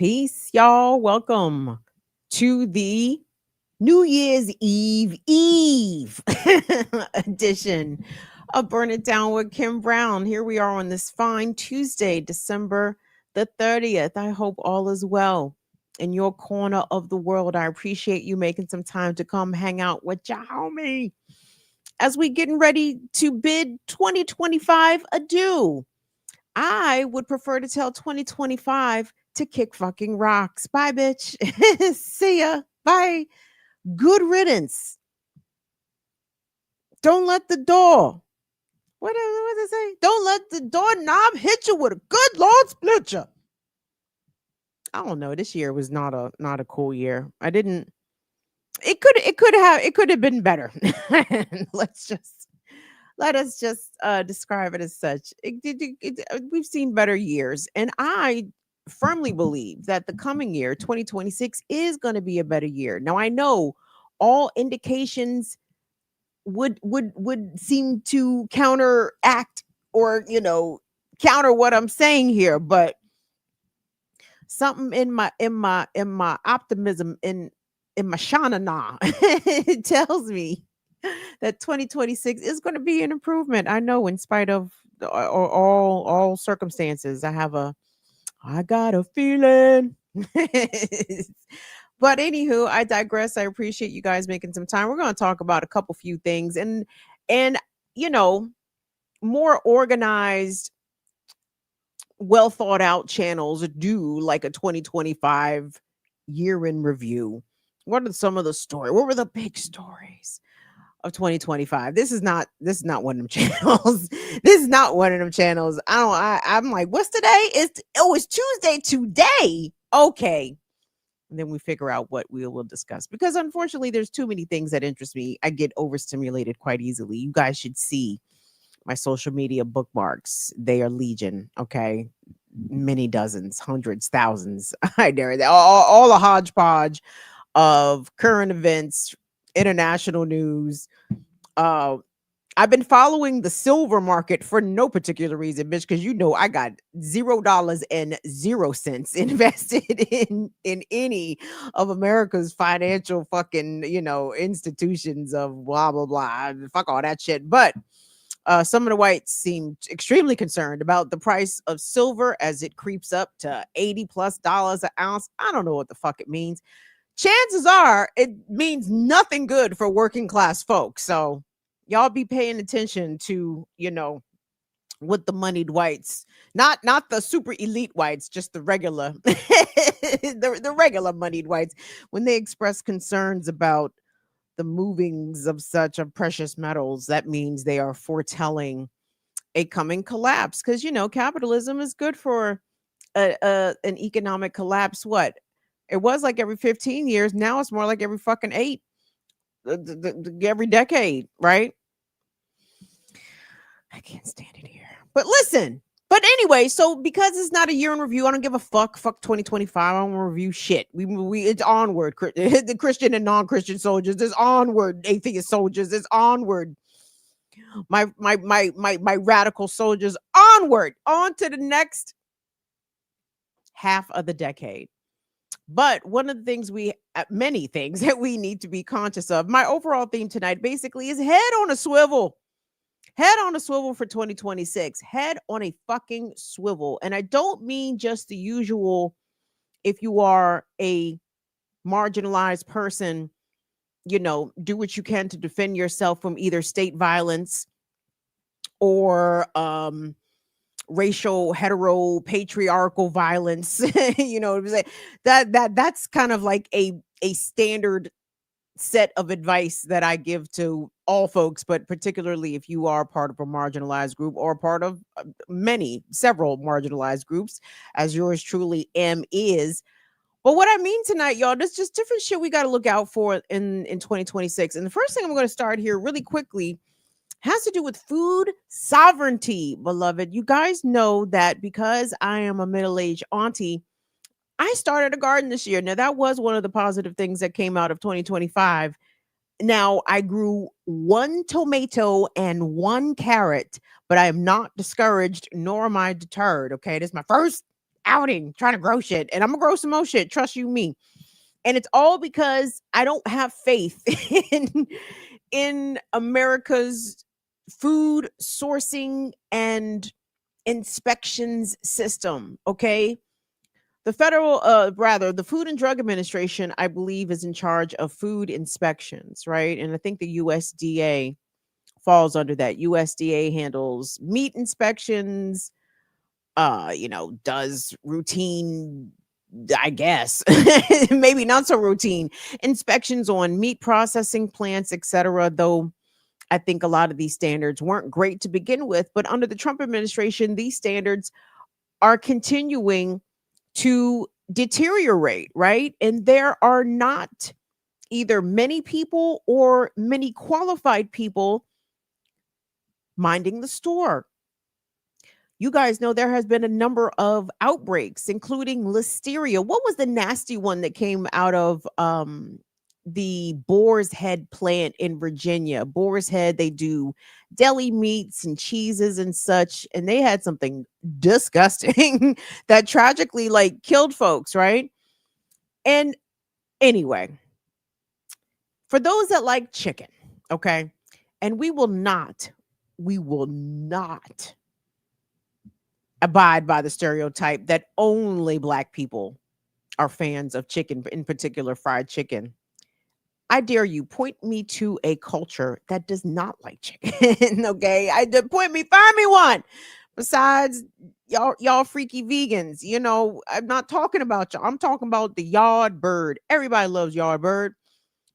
Peace, y'all. Welcome to the New Year's Eve edition of Burn It Down with Kim Brown. Here we are on this fine Tuesday, December the 30th. I hope all is well in your corner of the world. I appreciate you making some time to come hang out with your homie as we getting ready to bid 2025 adieu. I would prefer to tell 2025 to kick fucking rocks. Bye, bitch. See ya. Bye. Good riddance. Don't let the door. What does it say? Don't let the doorknob hit you with a good Lord split you. I don't know. This year was not a cool year. I didn't. It could have been better. Let's just let us just describe it as such. We've seen better years, and I firmly believe that the coming year, 2026, is going to be a better year. Now, I know all indications would seem to counteract or counter what I'm saying here, but something in my optimism in my shanana it tells me that 2026 is going to be an improvement. I know, in spite of all circumstances, I got a feeling. But anywho, I digress. I appreciate you guys making some time. We're going to talk about a couple few things and you know more organized, well thought out channels do like a 2025 year in review. What are some of the stories? What were the big stories of 2025? This is not one of them channels. This is not one of them channels. I'm like, what's today? It's Tuesday today. Okay. And then we figure out what we will discuss, because unfortunately there's too many things that interest me. I get overstimulated quite easily. You guys should see my social media bookmarks. They are legion. Okay. Many dozens, hundreds, thousands. I dare that. All a hodgepodge of current events, international news. Uh, I've been following the silver market for no particular reason, bitch, because I got $0 and 0 cents invested in any of America's financial fucking institutions of blah blah blah. Fuck all that shit. But some of the whites seem extremely concerned about the price of silver as it creeps up to $80+ an ounce. I don't know what the fuck it means. Chances are it means nothing good for working class folks. So y'all be paying attention to, what the moneyed whites, not the super elite whites, just the regular, the regular moneyed whites, when they express concerns about the movings of precious metals. That means they are foretelling a coming collapse, because capitalism is good for an economic collapse. What it was like every 15 years, now it's more like every fucking 8, every decade, right? I can't stand it here. But listen. But anyway, so because it's not a year in review, I don't give a fuck. Fuck 2025. I don't want to review shit. We it's onward. The Christian and non-Christian soldiers. It's onward. Atheist soldiers. It's onward. My radical soldiers. Onward. On to the next half of the decade. But one of the things many things that we need to be conscious of. My overall theme tonight basically is head on a swivel. Head on a swivel for 2026. Head on a fucking swivel. And I don't mean just the usual, if you are a marginalized person, do what you can to defend yourself from either state violence or racial, hetero, patriarchal violence. That's kind of like a standard set of advice that I give to all folks, but particularly if you are part of a marginalized group or part of several marginalized groups, as yours truly is. But what I mean tonight, y'all, there's just different shit we got to look out for in 2026. And the first thing I'm going to start here really quickly has to do with food sovereignty, beloved. You guys know that because I am a middle-aged auntie, I started a garden this year. Now, that was one of the positive things that came out of 2025. Now, I grew 1 tomato and 1 carrot, but I am not discouraged, nor am I deterred. Okay, this is my first outing trying to grow shit, and I'm gonna grow some more shit. Trust you me. And it's all because I don't have faith in America's food sourcing and inspections system. Okay. The Food and Drug Administration, I believe, is in charge of food inspections, right? And I think the USDA falls under that. USDA handles meat inspections, does routine, I guess, maybe not so routine inspections on meat processing plants, etc. Though I think a lot of these standards weren't great to begin with, but under the Trump administration, these standards are continuing to deteriorate, right? And there are not either many people or many qualified people minding the store. You guys know there has been a number of outbreaks, including listeria. What was the nasty one that came out of the Boar's Head plant in Virginia? Boar's Head, they do deli meats and cheeses and such, and they had something disgusting that tragically like killed folks, right? And anyway, for those that like chicken, okay, and we will not abide by the stereotype that only Black people are fans of chicken, in particular fried chicken. I dare you point me to a culture that does not like chicken. Okay, point me, find me one. Besides y'all freaky vegans, I'm not talking about y'all. I'm talking about the yard bird. Everybody loves yard bird.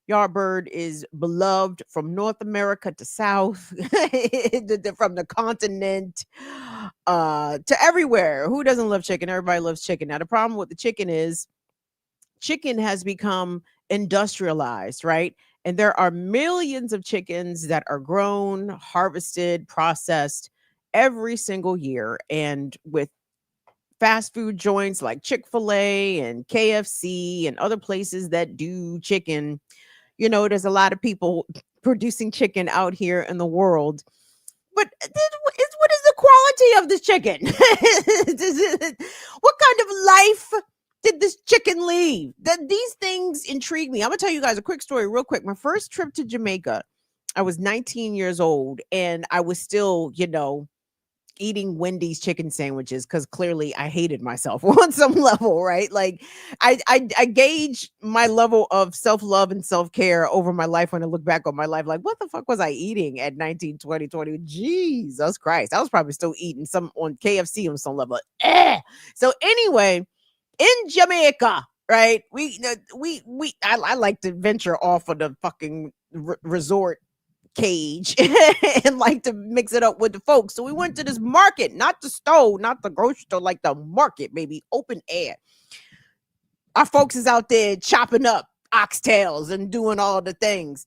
Yardbird is beloved from North America to South, from the continent to everywhere. Who doesn't love chicken? Everybody loves chicken. Now, the problem with the chicken is chicken has become industrialized, right? And there are millions of chickens that are grown, harvested, processed every single year. And with fast food joints like Chick-fil-A and KFC and other places that do chicken, there's a lot of people producing chicken out here in the world. But what is the quality of this chicken? What kind of life did this chicken leave? These things intrigue me. I'm going to tell you guys a quick story real quick. My first trip to Jamaica, I was 19 years old, and I was still, eating Wendy's chicken sandwiches because clearly I hated myself on some level, right? Like I gauge my level of self-love and self-care over my life when I look back on my life. Like, what the fuck was I eating at 19, 20, 20? Jesus Christ. I was probably still eating some on KFC on some level. So anyway, in Jamaica, right? I like to venture off of the fucking resort cage and like to mix it up with the folks. So we went to this market, not the store, not the grocery store, like the market, baby, open air. Our folks is out there chopping up oxtails and doing all the things.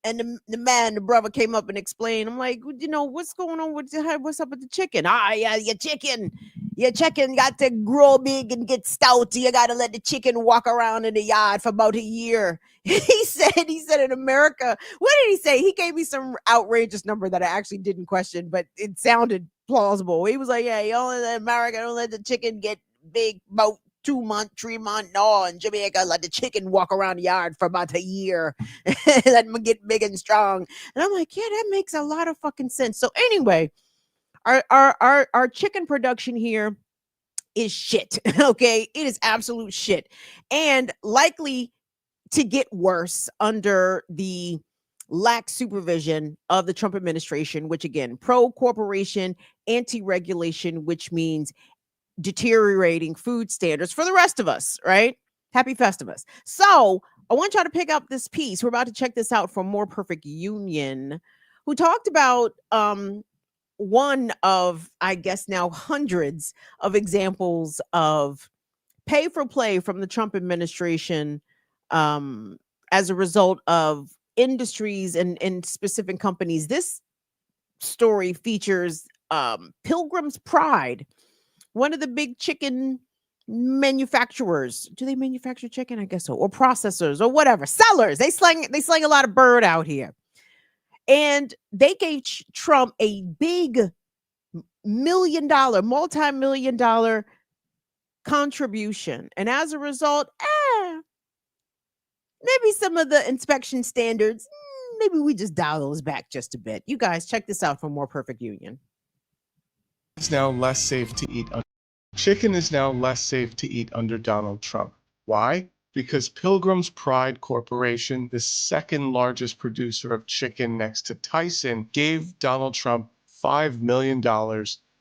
And the brother came up and explained. I'm like, what's going on what's up with the chicken? Yeah, your chicken got to grow big and get stout. You got to let the chicken walk around in the yard for about a year. He said in America, what did he say? He gave me some outrageous number that I actually didn't question, but it sounded plausible. He was like, yeah, you only let America don't let the chicken get big about 2 month, 3 month. No, in Jamaica, let the chicken walk around the yard for about a year. Let them get big and strong. And I'm like, yeah, that makes a lot of fucking sense. So anyway, our chicken production here is shit. Okay, it is absolute shit, and likely to get worse under the lax supervision of the Trump administration, which again, pro corporation, anti regulation, which means deteriorating food standards for the rest of us, right? Happy Festivus. So I want y'all to pick up this piece. We're about to check this out from More Perfect Union, who talked about one of, I guess now hundreds of examples of pay for play from the Trump administration as a result of industries and specific companies. This story features Pilgrim's Pride, one of the big chicken manufacturers. Do they manufacture chicken? I guess so. Or processors or whatever. Sellers. They slang a lot of bird out here. And they gave Trump a big multi-million dollar contribution. And as a result, maybe some of the inspection standards, maybe we just dial those back just a bit. You guys check this out for more Perfect Union. It's now less safe to eat. Chicken is now less safe to eat under Donald Trump. Why? Because Pilgrim's Pride Corporation, the second largest producer of chicken next to Tyson, gave Donald Trump $5 million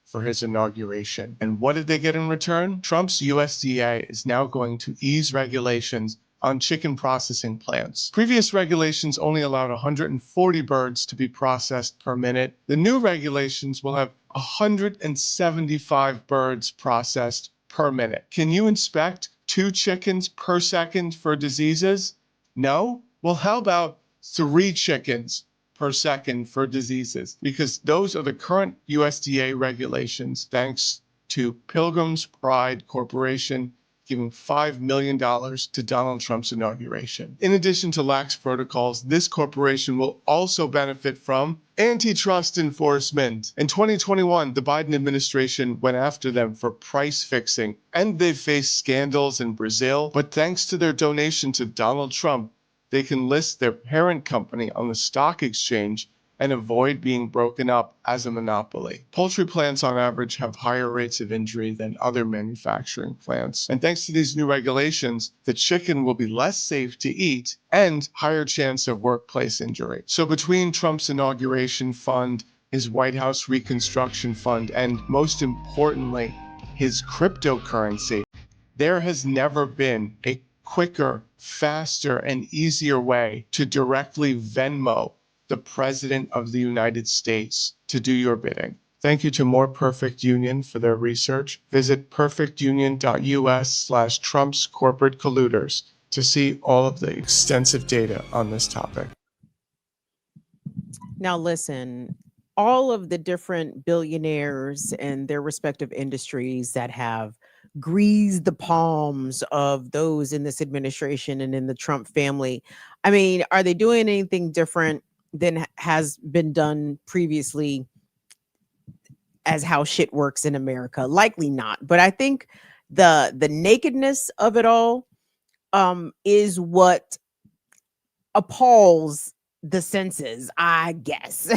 for his inauguration. And what did they get in return? Trump's USDA is now going to ease regulations on chicken processing plants. Previous regulations only allowed 140 birds to be processed per minute. The new regulations will have 175 birds processed per minute. Can you inspect 2 chickens per second for diseases? No? Well, how about 3 chickens per second for diseases? Because those are the current USDA regulations, thanks to Pilgrim's Pride Corporation giving $5 million to Donald Trump's inauguration. In addition to lax protocols, this corporation will also benefit from antitrust enforcement. In 2021, the Biden administration went after them for price fixing, and they faced scandals in Brazil. But thanks to their donation to Donald Trump, they can list their parent company on the stock exchange and avoid being broken up as a monopoly. Poultry plants on average have higher rates of injury than other manufacturing plants. And thanks to these new regulations, the chicken will be less safe to eat and higher chance of workplace injury. So between Trump's inauguration fund, his White House reconstruction fund, and most importantly, his cryptocurrency, there has never been a quicker, faster, and easier way to directly Venmo the President of the United States to do your bidding. Thank you to More Perfect Union for their research. Visit perfectunion.us/Trump's corporate colluders to see all of the extensive data on this topic. Now, listen, all of the different billionaires and their respective industries that have greased the palms of those in this administration and in the Trump family. I mean, are they doing anything different than has been done previously as how shit works in America? Likely not. But I think the nakedness of it all is what appalls the senses, I guess.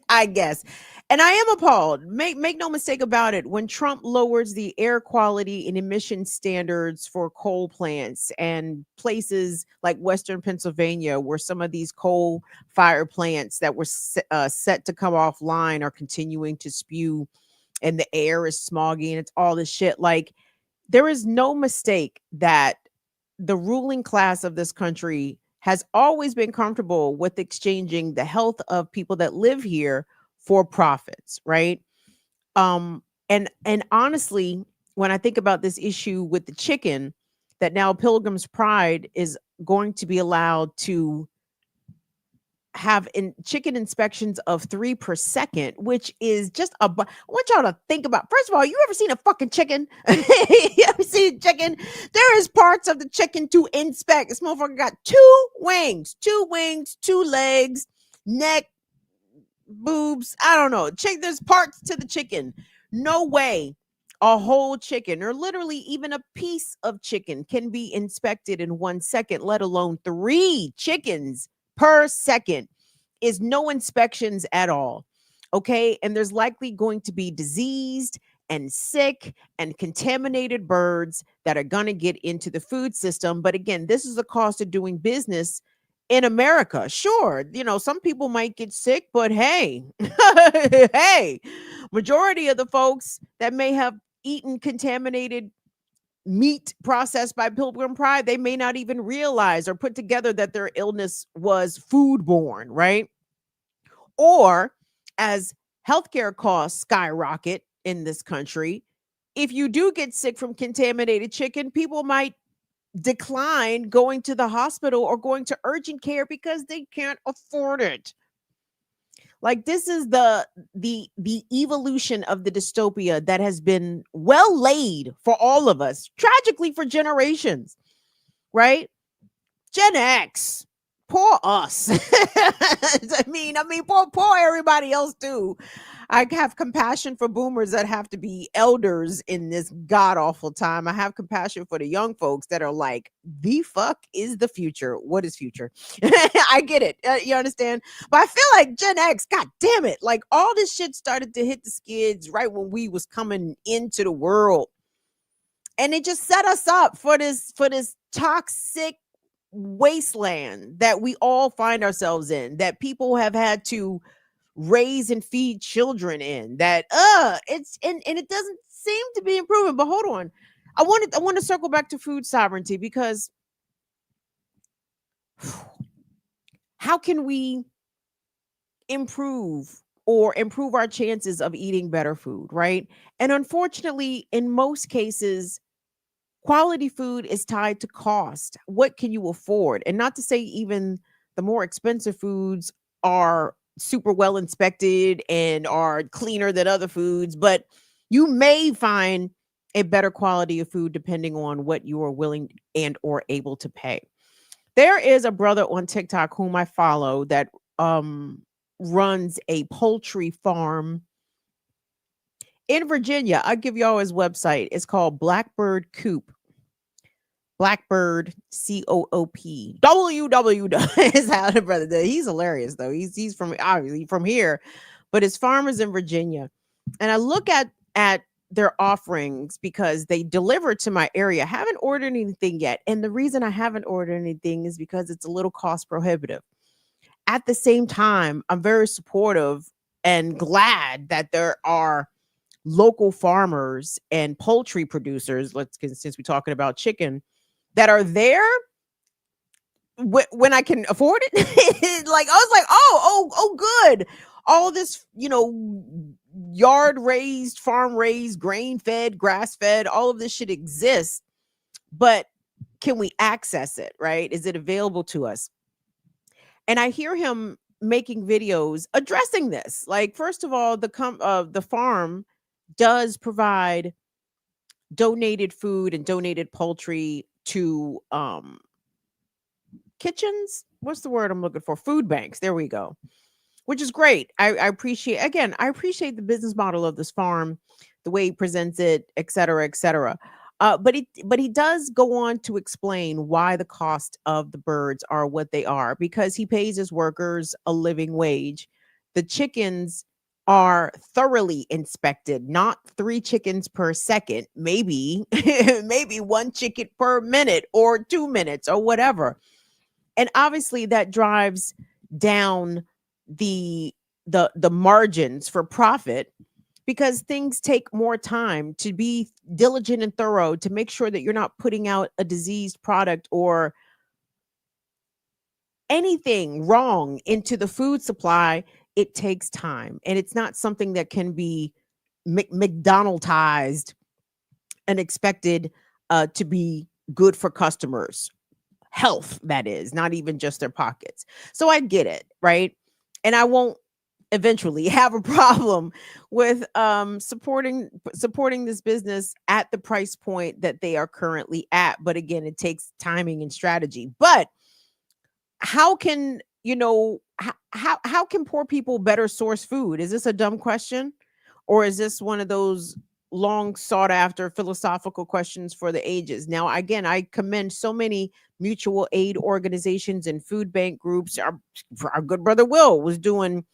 I guess. And I am appalled. Make no mistake about it. When Trump lowers the air quality and emission standards for coal plants and places like Western Pennsylvania, where some of these coal fire plants that were set to come offline are continuing to spew and the air is smoggy and it's all this shit. Like, there is no mistake that the ruling class of this country has always been comfortable with exchanging the health of people that live here for profits, right? And honestly, when I think about this issue with the chicken, that now Pilgrim's Pride is going to be allowed to have chicken inspections of 3 per second, which is just I want y'all to think about. First of all, you ever seen a fucking chicken? You ever seen a chicken? There is parts of the chicken to inspect. This motherfucker got 2 wings, 2 legs, neck, boobs. I don't know. There's parts to the chicken. No way a whole chicken or literally even a piece of chicken can be inspected in 1 second, let alone 3 chickens per second. Is no inspections at all. Okay. And there's likely going to be diseased and sick and contaminated birds that are going to get into the food system. But again, this is the cost of doing business in America. Sure, some people might get sick, but hey, hey, majority of the folks that may have eaten contaminated meat processed by Pilgrim Pride, they may not even realize or put together that their illness was foodborne, right? Or as healthcare costs skyrocket in this country, if you do get sick from contaminated chicken, people might decline going to the hospital or going to urgent care because they can't afford it. Like, this is the evolution of the dystopia that has been well laid for all of us, tragically for generations, right? Gen X, poor us. I mean, poor everybody else too. I have compassion for boomers that have to be elders in this god awful time. I have compassion for the young folks that are like, the fuck is the future? What is future? I get it. You understand? But I feel like Gen X, god damn it, like all this shit started to hit the skids right when we was coming into the world. And it just set us up for this toxic wasteland that we all find ourselves in, that people have had to raise and feed children in, that it's and it doesn't seem to be improving. But hold on, I want to circle back to food sovereignty, because how can we improve our chances of eating better food, right? And unfortunately, in most cases, quality food is tied to cost. What can you afford? And not to say even the more expensive foods are super well inspected and are cleaner than other foods, but you may find a better quality of food depending on what you are willing and or able to pay. There is a brother on TikTok whom I follow that runs a poultry farm in Virginia. I'll give y'all his website. It's called Blackbird Coop. Blackbird COOP. WW is how the brother did. He's hilarious though. He's from obviously from here, but his farm is in Virginia. And I look at their offerings because they deliver to my area. I haven't ordered anything yet. And the reason I haven't ordered anything is because it's a little cost prohibitive. At the same time, I'm very supportive and glad that there are local farmers and poultry producers, since we're talking about chicken, that are there when I can afford it. Like I was like, oh, good. All this, yard raised, farm raised, grain fed, grass fed, all of this shit exists, but can we access it? Right? Is it available to us? And I hear him making videos addressing this. Like, first of all, the farm does provide donated food and donated poultry to kitchens. What's the word I'm looking for? Food banks. There we go. Which is great. I appreciate, again, I appreciate the business model of this farm, the way he presents it, et cetera, et cetera. But he does go on to explain why the cost of the birds are what they are, because he pays his workers a living wage. The chickens are thoroughly inspected, not 3 chickens per second, maybe maybe 1 chicken per minute or 2 minutes or whatever. And obviously that drives down the the margins for profit, because things take more time to be diligent and thorough to make sure that you're not putting out a diseased product or anything wrong into the food supply. It takes time, and it's not something that can be McDonaldized and expected to be good for customers' health, that is, not even just their pockets. So I get it, right? And I won't eventually have a problem with supporting this business at the price point that they are currently at. But again, it takes timing and strategy. But how can how can poor people better source food? Is this a dumb question, or is this one of those long sought after philosophical questions for the ages? Now, again, I commend so many mutual aid organizations and food bank groups. Our good brother Will was doing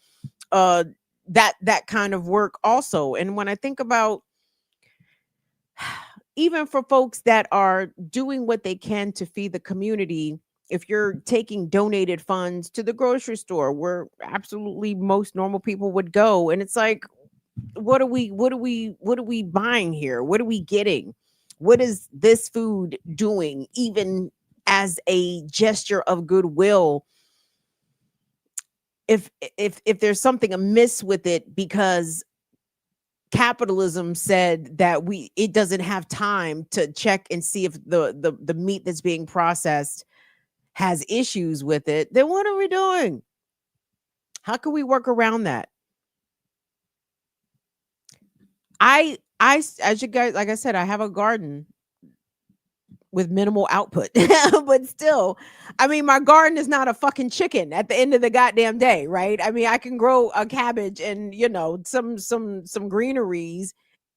uh that kind of work also. And when I think about, even for folks that are doing what they can to feed the community, if you're taking donated funds to the grocery store where absolutely most normal people would go, and it's like, what are we buying here? What are we getting? What is this food doing, even as a gesture of goodwill? If there's something amiss with it, because capitalism said that it doesn't have time to check and see if the meat that's being processed has issues with it, then what are we doing? How can we work around that? As you guys, like I said, I have a garden with minimal output. But still, I mean, my garden is not a fucking chicken at the end of the goddamn day, right? I mean, I can grow a cabbage and, some greeneries.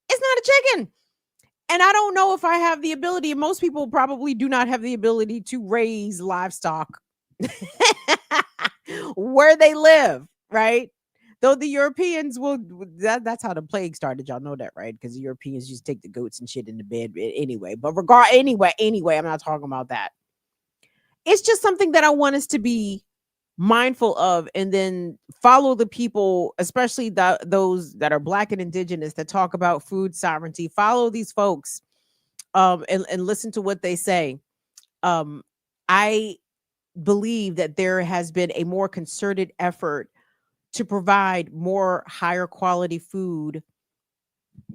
It's not a chicken. And I don't know if I have the ability. Most people probably do not have the ability to raise livestock where they live, right? Though the Europeans will, that's how the plague started. Y'all know that, right? Because the Europeans just take the goats and shit in the bed anyway. But anyway, I'm not talking about that. It's just something that I want us to be mindful of, and then follow the people, especially those that are Black and Indigenous, that talk about food sovereignty. Follow these folks, and listen to what they say. I believe that there has been a more concerted effort to provide more higher quality food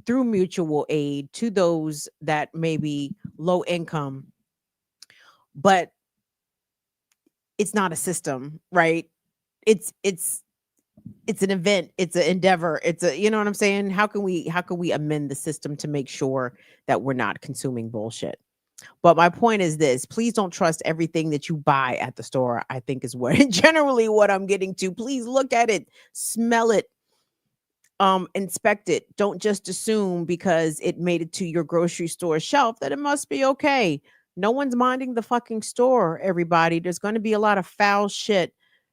through mutual aid to those that may be low income, but it's not a system, right? It's an event, it's an endeavor, it's a, you know what I'm saying? How can we amend the system to make sure that we're not consuming bullshit? But my point is this: please don't trust everything that you buy at the store. I think is what generally what I'm getting to. Please look at it, smell it, inspect it. Don't just assume because it made it to your grocery store shelf that it must be okay. No one's minding the fucking store, everybody. There's going to be a lot of foul shit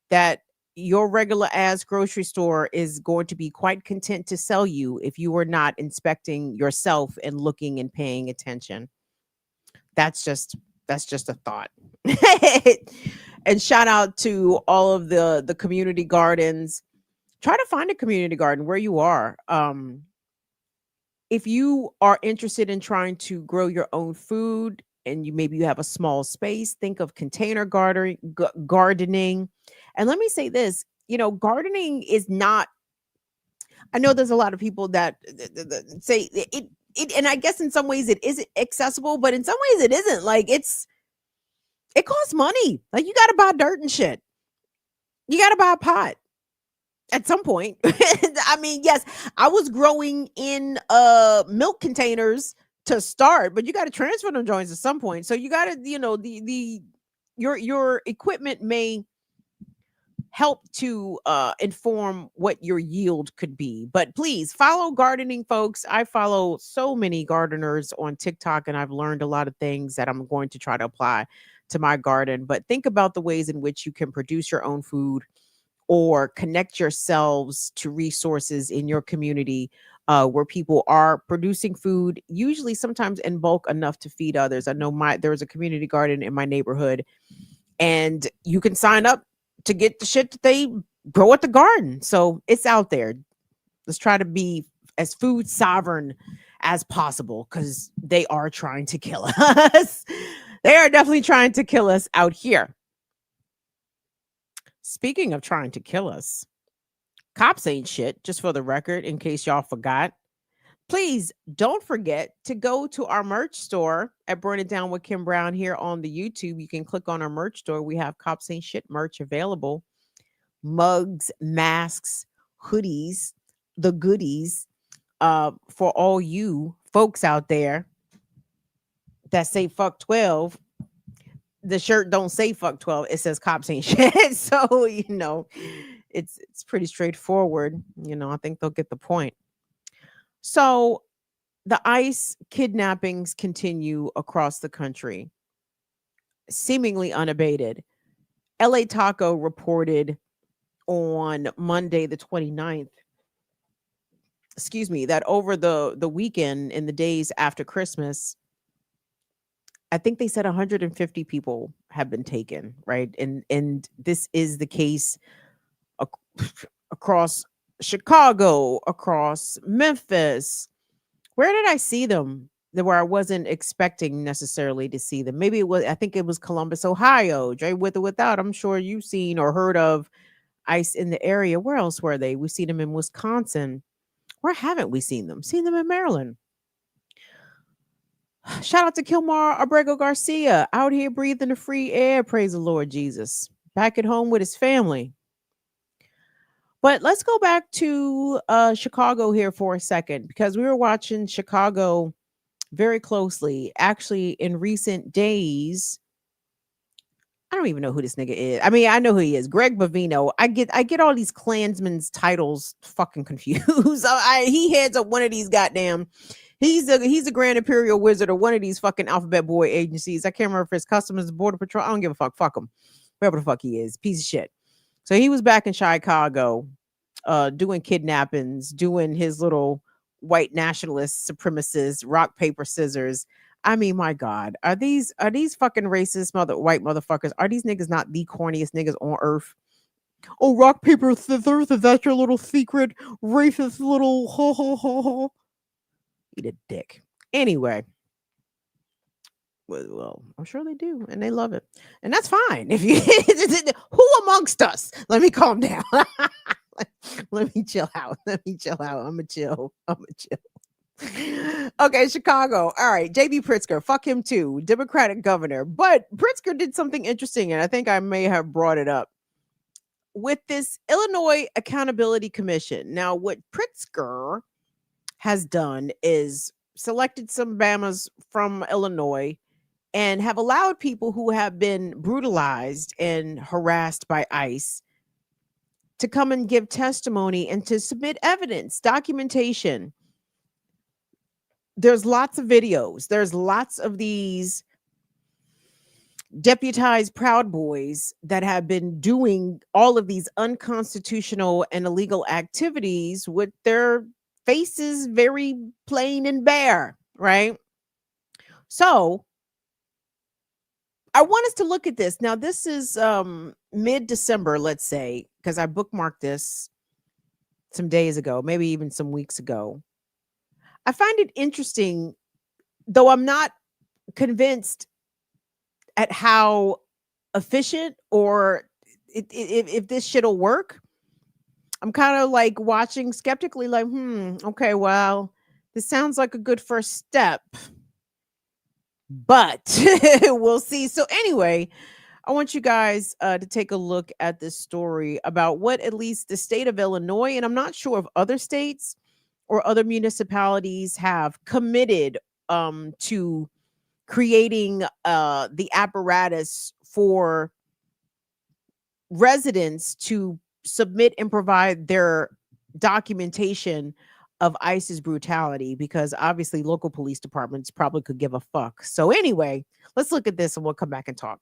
that your regular ass grocery store is going to be quite content to sell you if you are not inspecting yourself and looking and paying attention. That's just a thought. And shout out to all of the community gardens. Try to find a community garden where you are. If you are interested in trying to grow your own food and you have a small space, think of container gardening. And let me say this, gardening is not, I know there's a lot of people that say it, and I guess in some ways it isn't accessible, but in some ways it isn't. Like it costs money. Like you got to buy dirt and shit. You got to buy a pot at some point. I mean, yes, I was growing in milk containers to start, but you got to transfer them joints at some point. So you got to, the your equipment may help to inform what your yield could be. But please follow gardening folks. I follow so many gardeners on TikTok, and I've learned a lot of things that I'm going to try to apply to my garden. But think about the ways in which you can produce your own food or connect yourselves to resources in your community, where people are producing food, usually sometimes in bulk enough to feed others. I know there's a community garden in my neighborhood, and you can sign up to get the shit that they grow at the garden. So it's out there. Let's try to be as food sovereign as possible, because they are trying to kill us. They are definitely trying to kill us out here. Speaking of trying to kill us, cops ain't shit, just for the record, in case y'all forgot. Please don't forget to go to our merch store at Burn It Down with Kim Brown here on the YouTube. You can click on our merch store. We have Cops Ain't Shit merch available: mugs, masks, hoodies, the goodies, for all you folks out there that say fuck 12. The shirt don't say fuck 12, it says cops ain't shit. So it's pretty straightforward. I think they'll get the point. So the ICE kidnappings continue across the country, seemingly unabated. LA Taco reported on Monday the 29th, excuse me, that over the weekend, in the days after Christmas, I think they said 150 people have been taken, right? And this is the case across Chicago, across Memphis. Where did I see them? Where I wasn't expecting necessarily to see them. Maybe I think it was Columbus, Ohio. Dre, with or without, I'm sure you've seen or heard of ICE in the area. Where else were they? We've seen them in Wisconsin. Where haven't we seen them? Seen them in Maryland. Shout out to Kilmar Abrego Garcia, out here breathing the free air. Praise the Lord Jesus. Back at home with his family. But let's go back to Chicago here for a second, because we were watching Chicago very closely. Actually, in recent days, I don't even know who this nigga is. I mean, I know who he is. Greg Bavino. I get all these Klansmen's titles fucking confused. He heads up one of these goddamn. He's a Grand Imperial Wizard or one of these fucking Alphabet Boy agencies. I can't remember if it's Customs Border Patrol. I don't give a fuck. Fuck him. Whoever the fuck he is, piece of shit. So he was back in Chicago, doing kidnappings, doing his little white nationalist supremacist rock paper scissors. I mean, my God, are these fucking racist white motherfuckers? Are these niggas not the corniest niggas on earth? Oh, rock paper scissors, is that your little secret racist little ho ho ho ho? Eat a dick. Anyway, well, I'm sure they do, and they love it, and that's fine. If you who amongst us? Let me calm down. Let me chill out. Let me chill out. I'm a chill. I'm a chill. Okay, Chicago. All right, JB Pritzker. Fuck him too. Democratic governor. But Pritzker did something interesting, and I think I may have brought it up with this Illinois Accountability Commission. Now, what Pritzker has done is selected some Bamas from Illinois and have allowed people who have been brutalized and harassed by ICE to come and give testimony and to submit evidence, documentation. There's lots of videos. There's lots of these deputized Proud Boys that have been doing all of these unconstitutional and illegal activities with their faces very plain and bare, right? So I want us to look at this. Now, this is mid-December, let's say, because I bookmarked this some days ago, maybe even some weeks ago. I find it interesting, though I'm not convinced at how efficient or if this shit'll work. I'm kind of like watching skeptically, like, okay, well, this sounds like a good first step, but we'll see. So anyway, I want you guys to take a look at this story about what at least the state of Illinois, and I'm not sure if other states or other municipalities have committed to creating the apparatus for residents to submit and provide their documentation of ICE's brutality, because obviously local police departments probably could give a fuck. So anyway, let's look at this and we'll come back and talk.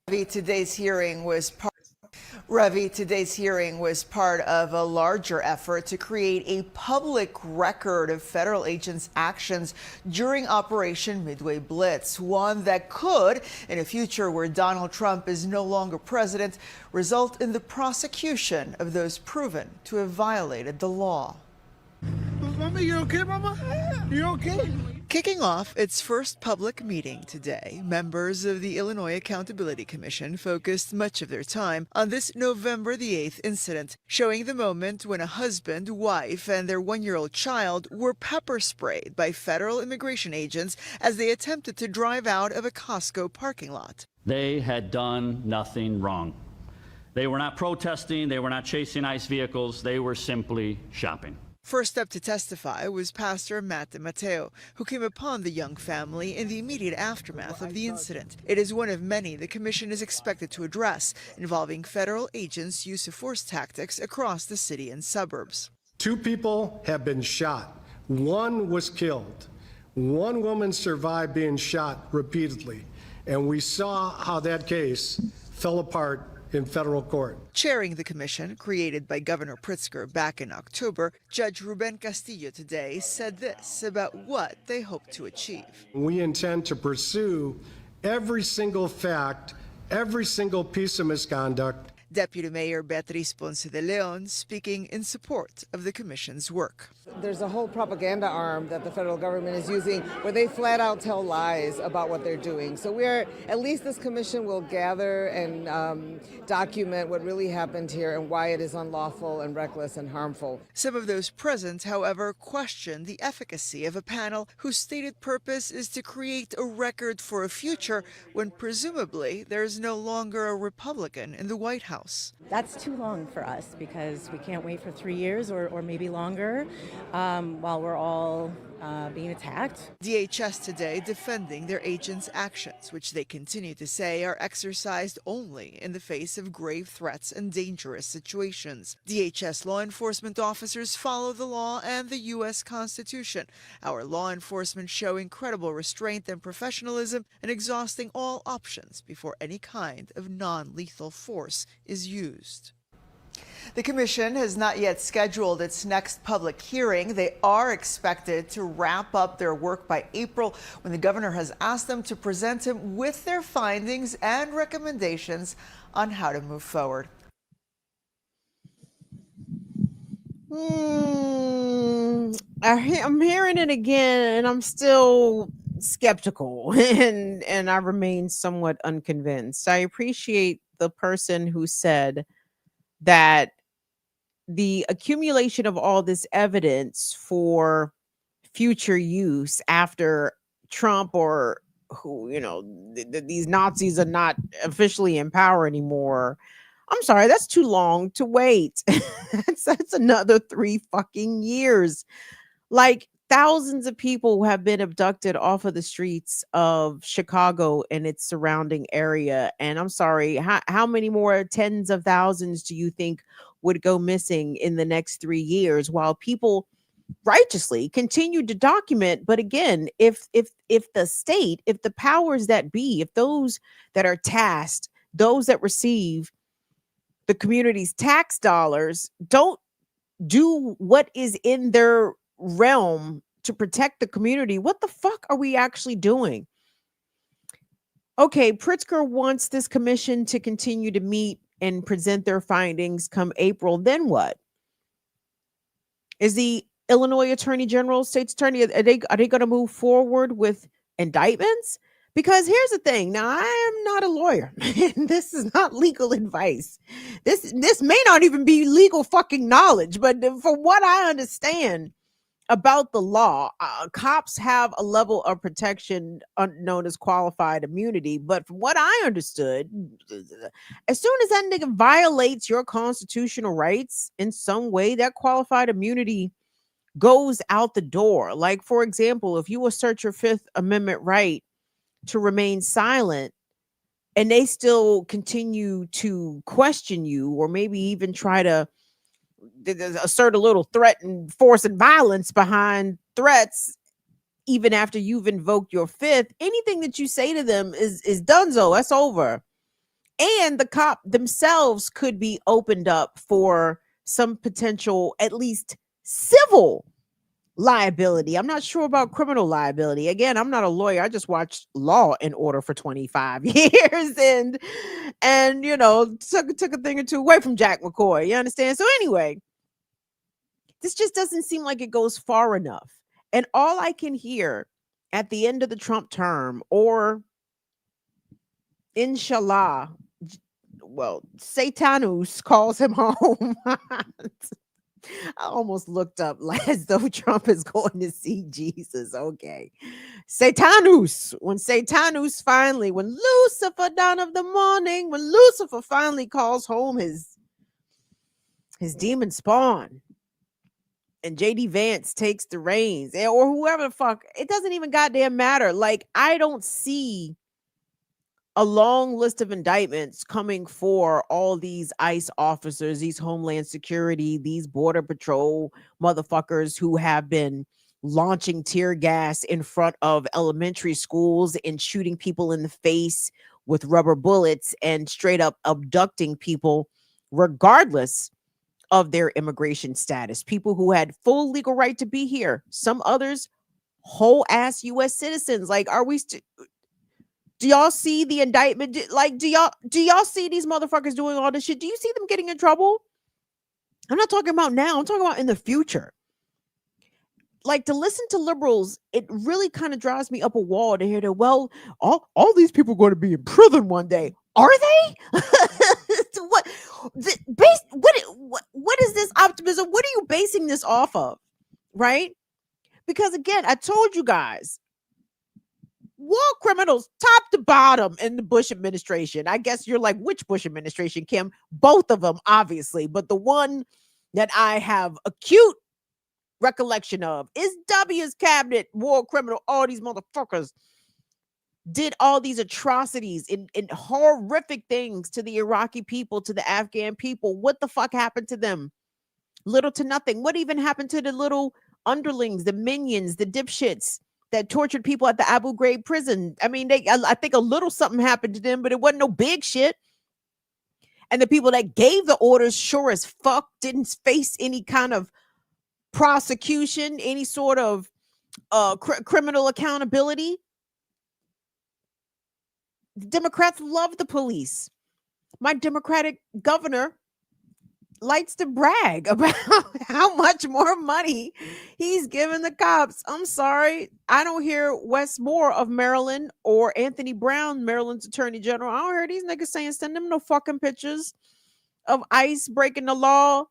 Today's hearing was part of a larger effort to create a public record of federal agents' actions during Operation Midway Blitz, one that could, in a future where Donald Trump is no longer president, result in the prosecution of those proven to have violated the law. Mama, you okay, Mama? You okay? Kicking off its first public meeting today, members of the Illinois Accountability Commission focused much of their time on this November the 8th incident, showing the moment when a husband, wife, and their one-year-old child were pepper sprayed by federal immigration agents as they attempted to drive out of a Costco parking lot. They had done nothing wrong. They were not protesting, they were not chasing ICE vehicles, they were simply shopping. First up to testify was Pastor Matt DeMatteo, who came upon the young family in the immediate aftermath of the incident. It is one of many the commission is expected to address, involving federal agents' use of force tactics across the city and suburbs. 2 people have been shot. 1 was killed. 1 woman survived being shot repeatedly. And we saw how that case fell apart in federal court. Chairing the commission, created by Governor Pritzker back in October, Judge Ruben Castillo today said this about what they hope to achieve. We intend to pursue every single fact, every single piece of misconduct. Deputy Mayor Beatriz Ponce de Leon speaking in support of the commission's work. There's a whole propaganda arm that the federal government is using where they flat out tell lies about what they're doing. So at least this commission will gather and document what really happened here and why it is unlawful and reckless and harmful. Some of those present, however, question the efficacy of a panel whose stated purpose is to create a record for a future when presumably there is no longer a Republican in the White House. That's too long for us because we can't wait for 3 years or maybe longer while we're all being attacked. DHS today defending their agents' actions, which they continue to say are exercised only in the face of grave threats and dangerous situations. DHS law enforcement officers follow the law and the U.S. Constitution. Our law enforcement show incredible restraint and professionalism in exhausting all options before any kind of non-lethal force is used. The commission has not yet scheduled its next public hearing. They are expected to wrap up their work by April, when the governor has asked them to present him with their findings and recommendations on how to move forward. I'm hearing it again, and I'm still skeptical, and I remain somewhat unconvinced. I appreciate the person who said that the accumulation of all this evidence for future use after Trump, or who, these Nazis are not officially in power anymore. I'm sorry, that's too long to wait. that's another 3 fucking years. Like, thousands of people have been abducted off of the streets of Chicago and its surrounding area. And I'm sorry, how many more tens of thousands do you think would go missing in the next 3 years, while people righteously continue to document? But again, if the state, if the powers that be, if those that are tasked, those that receive the community's tax dollars, don't do what is in their realm to protect the community, what the fuck are we actually doing? Okay, Pritzker wants this commission to continue to meet and present their findings come April. Then what? Is the Illinois Attorney General, State's Attorney, are they going to move forward with indictments? Because here's the thing. Now, I am not a lawyer. This is not legal advice. This may not even be legal fucking knowledge, but from what I understand about the law, cops have a level of protection known as qualified immunity. But from what I understood, as soon as that nigga violates your constitutional rights in some way, that qualified immunity goes out the door. Like, for example, if you assert your Fifth Amendment right to remain silent, and they still continue to question you, or maybe even try to assert a little threat and force and violence behind threats, even after you've invoked your fifth, anything that you say to them is donezo. That's over. And the cop themselves could be opened up for some potential, at least civil liability. I'm not sure about criminal liability. Again, I'm not a lawyer. I just watched Law and Order for 25 years and took a thing or two away from Jack McCoy. You understand? So anyway, this just doesn't seem like it goes far enough. And all I can hear at the end of the Trump term, or inshallah, well, Satanus calls him home. I almost looked up as though Trump is going to see Jesus. Okay. Satanus. When Lucifer dawn of the morning, when Lucifer finally calls home his demon spawn, and JD Vance takes the reins, or whoever the fuck, it doesn't even goddamn matter. Like, I don't see a long list of indictments coming for all these ICE officers, these Homeland Security, these Border Patrol motherfuckers who have been launching tear gas in front of elementary schools and shooting people in the face with rubber bullets and straight up abducting people regardless of their immigration status. People who had full legal right to be here. Some others, whole ass U.S. citizens. Like, are we do y'all see the indictment? Do y'all see these motherfuckers doing all this shit? Do you see them getting in trouble? I'm not talking about now. I'm talking about in the future. Like, to listen to liberals, it really kind of drives me up a wall to hear that, well, all these people are going to be in prison one day. Are they? What is this optimism? What are you basing this off of? Right? Because again, I told you guys, war criminals top to bottom in the Bush administration. I guess you're like, which Bush administration, Kim? Both of them, obviously. But the one that I have acute recollection of is W's cabinet war criminal. All these motherfuckers did all these atrocities and horrific things to the Iraqi people, to the Afghan people. What the fuck happened to them? Little to nothing. What even happened to the little underlings, the minions, the dipshits that tortured people at the Abu Ghraib prison? I mean, I think a little something happened to them, but it wasn't no big shit. And the people that gave the orders, sure as fuck, didn't face any kind of prosecution, any sort of criminal accountability. The Democrats love the police. My Democratic governor likes to brag about how much more money he's giving the cops. I'm sorry. I don't hear Wes Moore of Maryland or Anthony Brown, Maryland's attorney general. I don't hear these niggas saying send them no fucking pictures of ICE breaking the law,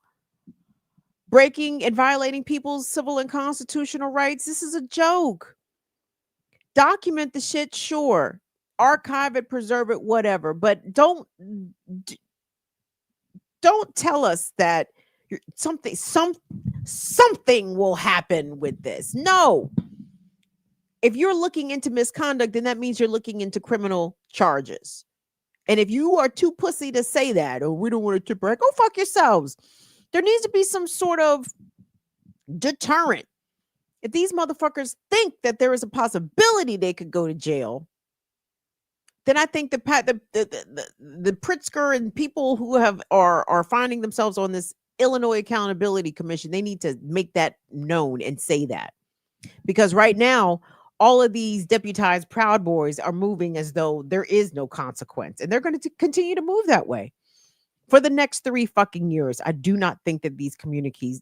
breaking and violating people's civil and constitutional rights. This is a joke. Document the shit, sure. Archive it, preserve it, whatever. But don't tell us that something will happen with this. No. If you're looking into misconduct, then that means you're looking into criminal charges. And if you are too pussy to say that, or we don't want to brag, go fuck yourselves. There needs to be some sort of deterrent. If these motherfuckers think that there is a possibility they could go to jail, then I think the Pritzker and people who are finding themselves on this Illinois Accountability Commission, they need to make that known and say that. Because right now, all of these deputized Proud Boys are moving as though there is no consequence. And they're going to continue to move that way for the next 3 fucking years. I do not think that these communities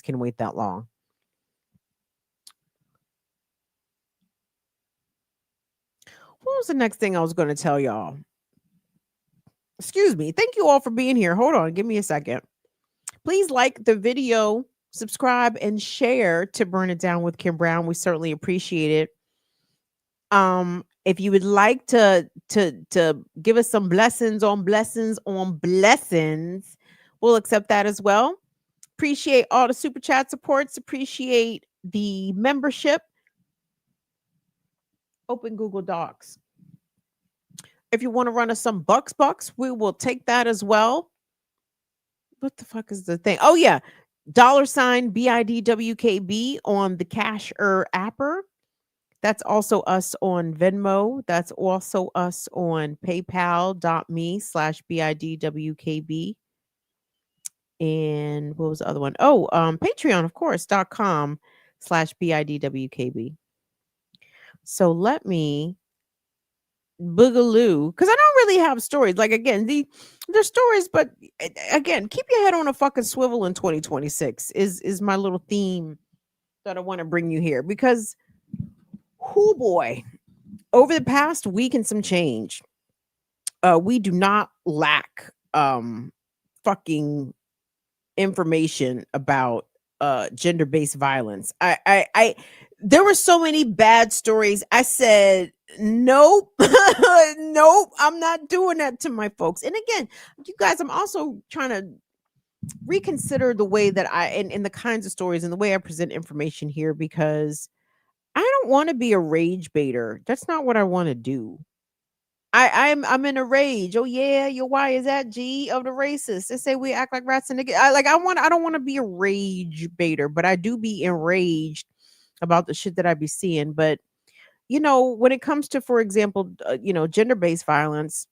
can wait that long. What was the next thing I was going to tell y'all? Excuse me. Thank you all for being here. Hold on. Give me a second. Please like the video, subscribe, and share to Burn It Down with Kim Brown. We certainly appreciate it. If you would like to give us some blessings, we'll accept that as well. Appreciate all the super chat supports. Appreciate the membership. Open Google Docs. If you want to run us some bucks, we will take that as well. What the fuck is the thing? Oh yeah, $ BIDWKB on the Casher apper. That's also us on Venmo. That's also us on paypal.me/BIDWKB. And what was the other one? Oh, Patreon, of course, .com/BIDWKB. So let me boogaloo, because I don't really have stories. Like, again, they're stories, but again, keep your head on a fucking swivel in 2026 is my little theme that I want to bring you here. Because, oh boy, over the past week and some change, we do not lack fucking information about gender-based violence. I there were so many bad stories. I said, nope, nope, I'm not doing that to my folks. And again, you guys, I'm also trying to reconsider the way that and the kinds of stories and the way I present information here, because I don't want to be a rage baiter. That's not what I want to do. I'm in a rage. Oh yeah, why is that G of the racists? They say we act like rats and niggas. I don't want to be a rage baiter, but I do be enraged about the shit that I be seeing. But when it comes to, for example, gender-based violence,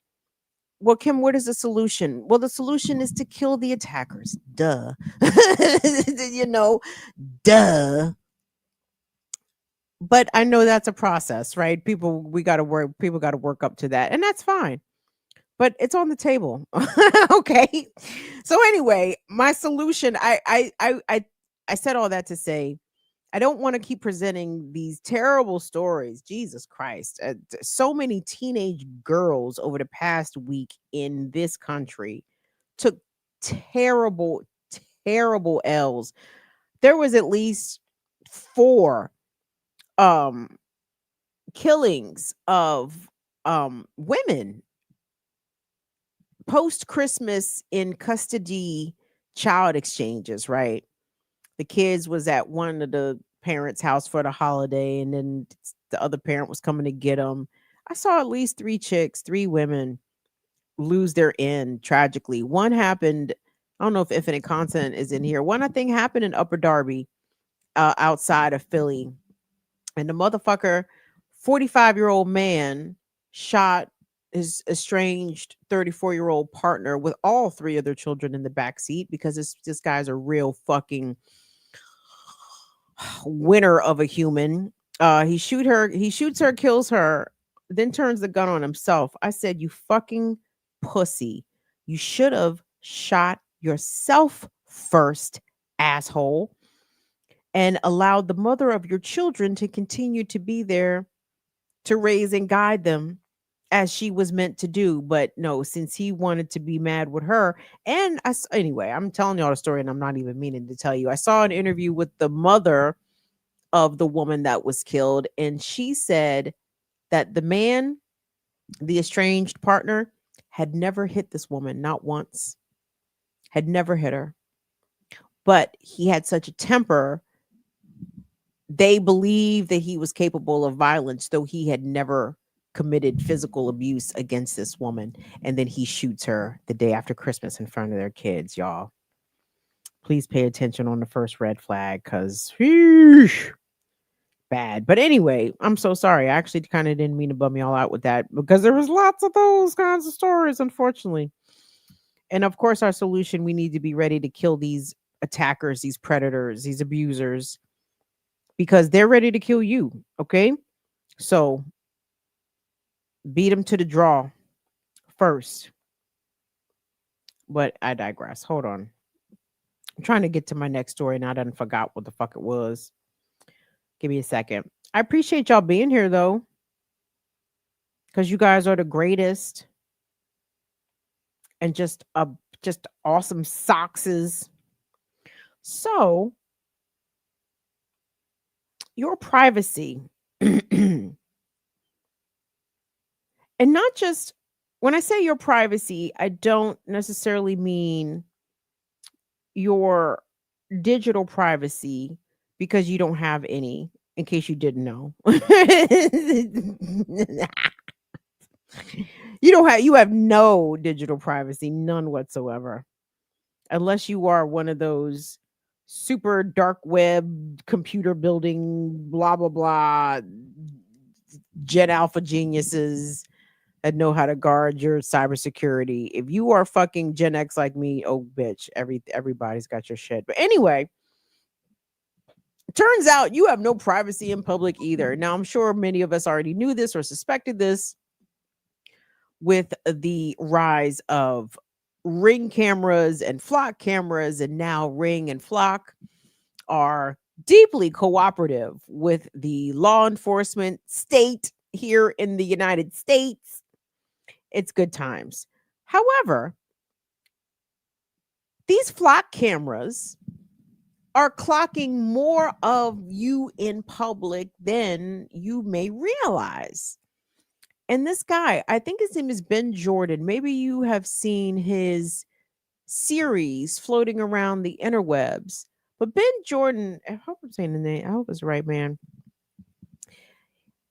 well, Kim, what is the solution? Well, the solution is to kill the attackers. Duh. Duh. But I know that's a process, right? People got to work up to that, and that's fine. But it's on the table. Okay. So anyway, my solution, I said all that to say, I don't want to keep presenting these terrible stories. Jesus Christ. So many teenage girls over the past week in this country took terrible, terrible L's. There was at least 4 killings of women post Christmas in custody child exchanges, right? the kids was at one of the parents' house for the holiday, and then the other parent was coming to get them. I saw at least 3 women lose their end tragically. One happened, I don't know if Infinite Content is in here. One, I think, happened in Upper Darby, outside of Philly. And the motherfucker, 45-year-old man, shot his estranged 34-year-old partner with all 3 of their children in the back seat, because this guy's a real fucking winner of a human. He shoots her, kills her, then turns the gun on himself. I said, you fucking pussy. You should have shot yourself first, asshole, and allowed the mother of your children to continue to be there to raise and guide them as she was meant to do. But no, since he wanted to be mad with her, and anyway, I'm telling y'all the story, and I'm not even meaning to tell you. I saw an interview with the mother of the woman that was killed, and she said that the man, the estranged partner, had never hit this woman, not once, had never hit her. But he had such a temper, they believe that he was capable of violence, though he had never committed physical abuse against this woman. And then he shoots her the day after Christmas in front of their kids, y'all. Please pay attention on the first red flag, because bad. But anyway, I'm so sorry. I actually kind of didn't mean to bum y'all out with that, because there was lots of those kinds of stories, unfortunately. And of course, our solution, we need to be ready to kill these attackers, these predators, these abusers, because they're ready to kill you. Okay. So beat them to the draw first. But I digress. Hold on. I'm trying to get to my next story, and I done forgot what the fuck it was. Give me a second. I appreciate y'all being here, though, because you guys are the greatest, and just awesome sockses. So, your privacy, and not just when I say your privacy, I don't necessarily mean your digital privacy, because you don't have any, in case you didn't know. You have no digital privacy, none whatsoever, unless you are one of those super dark web computer building blah blah blah Gen Alpha geniuses that know how to guard your cybersecurity. If you are fucking Gen X like me, oh bitch, everybody's got your shit. But anyway, turns out you have no privacy in public either. Now, I'm sure many of us already knew this or suspected this with the rise of Ring cameras and Flock cameras, and now Ring and Flock are deeply cooperative with the law enforcement state here in the United States. It's good times. However, these Flock cameras are clocking more of you in public than you may realize. And this guy, I think his name is Ben Jordan. Maybe you have seen his series floating around the interwebs. But Ben Jordan, I hope I'm saying the name. I hope it's right, man.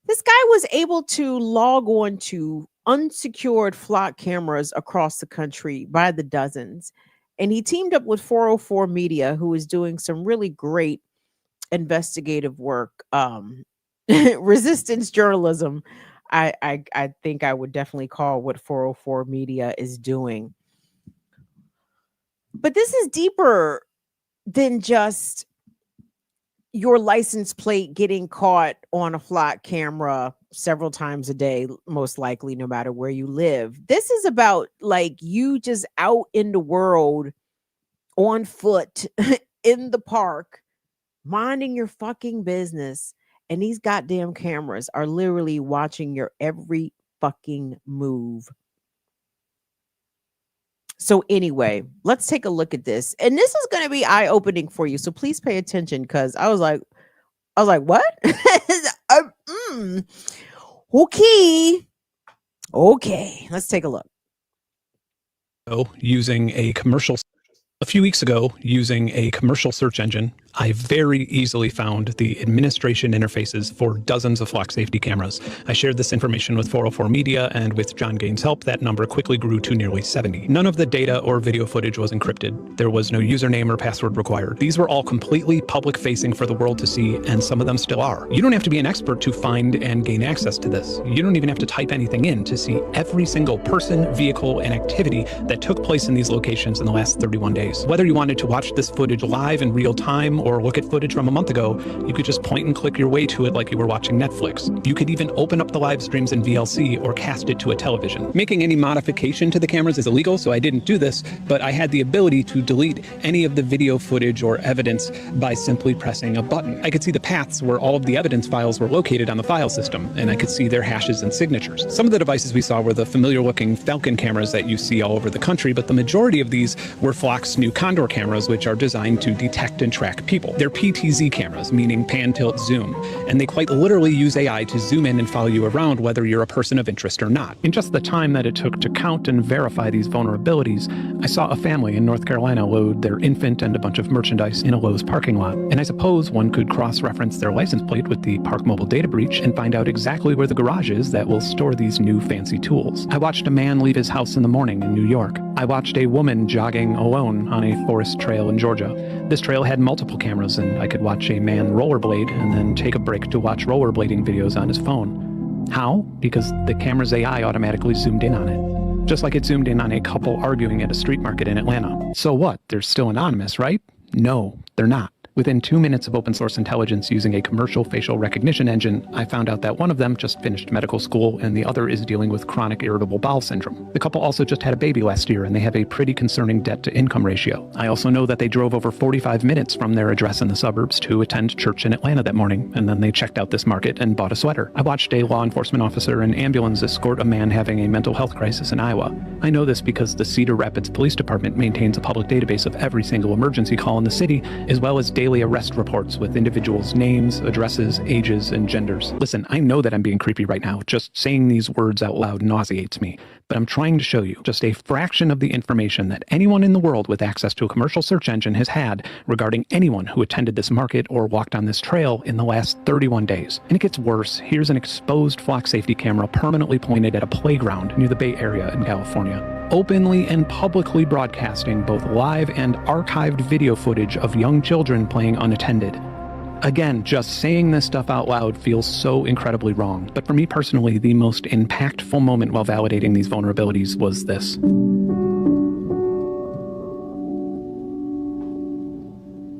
This guy was able to log on to unsecured Flock cameras across the country by the dozens. And he teamed up with 404 Media, who is doing some really great investigative work. Resistance journalism, I think I would definitely call what 404 Media is doing. But this is deeper than just your license plate getting caught on a Flock camera several times a day, most likely, no matter where you live. This is about like you just out in the world on foot in the park, minding your fucking business. And these goddamn cameras are literally watching your every fucking move. So anyway, let's take a look at this. And this is going to be eye-opening for you. So please pay attention, because I was like, what? Okay, let's take a look. A few weeks ago, using a commercial search engine, I very easily found the administration interfaces for dozens of flock safety cameras. I shared this information with 404 Media, and with John Gaines' help, that number quickly grew to nearly 70. None of the data or video footage was encrypted. There was no username or password required. These were all completely public-facing for the world to see, and some of them still are. You don't have to be an expert to find and gain access to this. You don't even have to type anything in to see every single person, vehicle, and activity that took place in these locations in the last 31 days. Whether you wanted to watch this footage live in real time or look at footage from a month ago, you could just point and click your way to it like you were watching Netflix. You could even open up the live streams in VLC or cast it to a television. Making any modification to the cameras is illegal, so I didn't do this, but I had the ability to delete any of the video footage or evidence by simply pressing a button. I could see the paths where all of the evidence files were located on the file system, and I could see their hashes and signatures. Some of the devices we saw were the familiar-looking Falcon cameras that you see all over the country, but the majority of these were Flock's new Condor cameras, which are designed to detect and track people. They're PTZ cameras, meaning pan, tilt, zoom, and they quite literally use AI to zoom in and follow you around whether you're a person of interest or not. In just the time that it took to count and verify these vulnerabilities, I saw a family in North Carolina load their infant and a bunch of merchandise in a Lowe's parking lot. And I suppose one could cross-reference their license plate with the Park Mobile data breach and find out exactly where the garage is that will store these new fancy tools. I watched a man leave his house in the morning in New York. I watched a woman jogging alone on a forest trail in Georgia. This trail had multiple cameras, and I could watch a man rollerblade and then take a break to watch rollerblading videos on his phone. How? Because the camera's AI automatically zoomed in on it. Just like it zoomed in on a couple arguing at a street market in Atlanta. So what? They're still anonymous, right? No, they're not. Within 2 minutes of open source intelligence using a commercial facial recognition engine, I found out that one of them just finished medical school and the other is dealing with chronic irritable bowel syndrome. The couple also just had a baby last year and they have a pretty concerning debt-to-income ratio. I also know that they drove over 45 minutes from their address in the suburbs to attend church in Atlanta that morning, and then they checked out this market and bought a sweater. I watched a law enforcement officer and ambulance escort a man having a mental health crisis in Iowa. I know this because the Cedar Rapids Police Department maintains a public database of every single emergency call in the city, as well as daily arrest reports with individuals' names, addresses, ages, and genders. Listen, I know that I'm being creepy right now. Just saying these words out loud nauseates me. But I'm trying to show you just a fraction of the information that anyone in the world with access to a commercial search engine has had regarding anyone who attended this market or walked on this trail in the last 31 days. And it gets worse. Here's an exposed flock safety camera permanently pointed at a playground near the Bay Area in California, openly and publicly broadcasting both live and archived video footage of young children playing unattended. Again, just saying this stuff out loud feels so incredibly wrong, but for me personally, the most impactful moment while validating these vulnerabilities was this.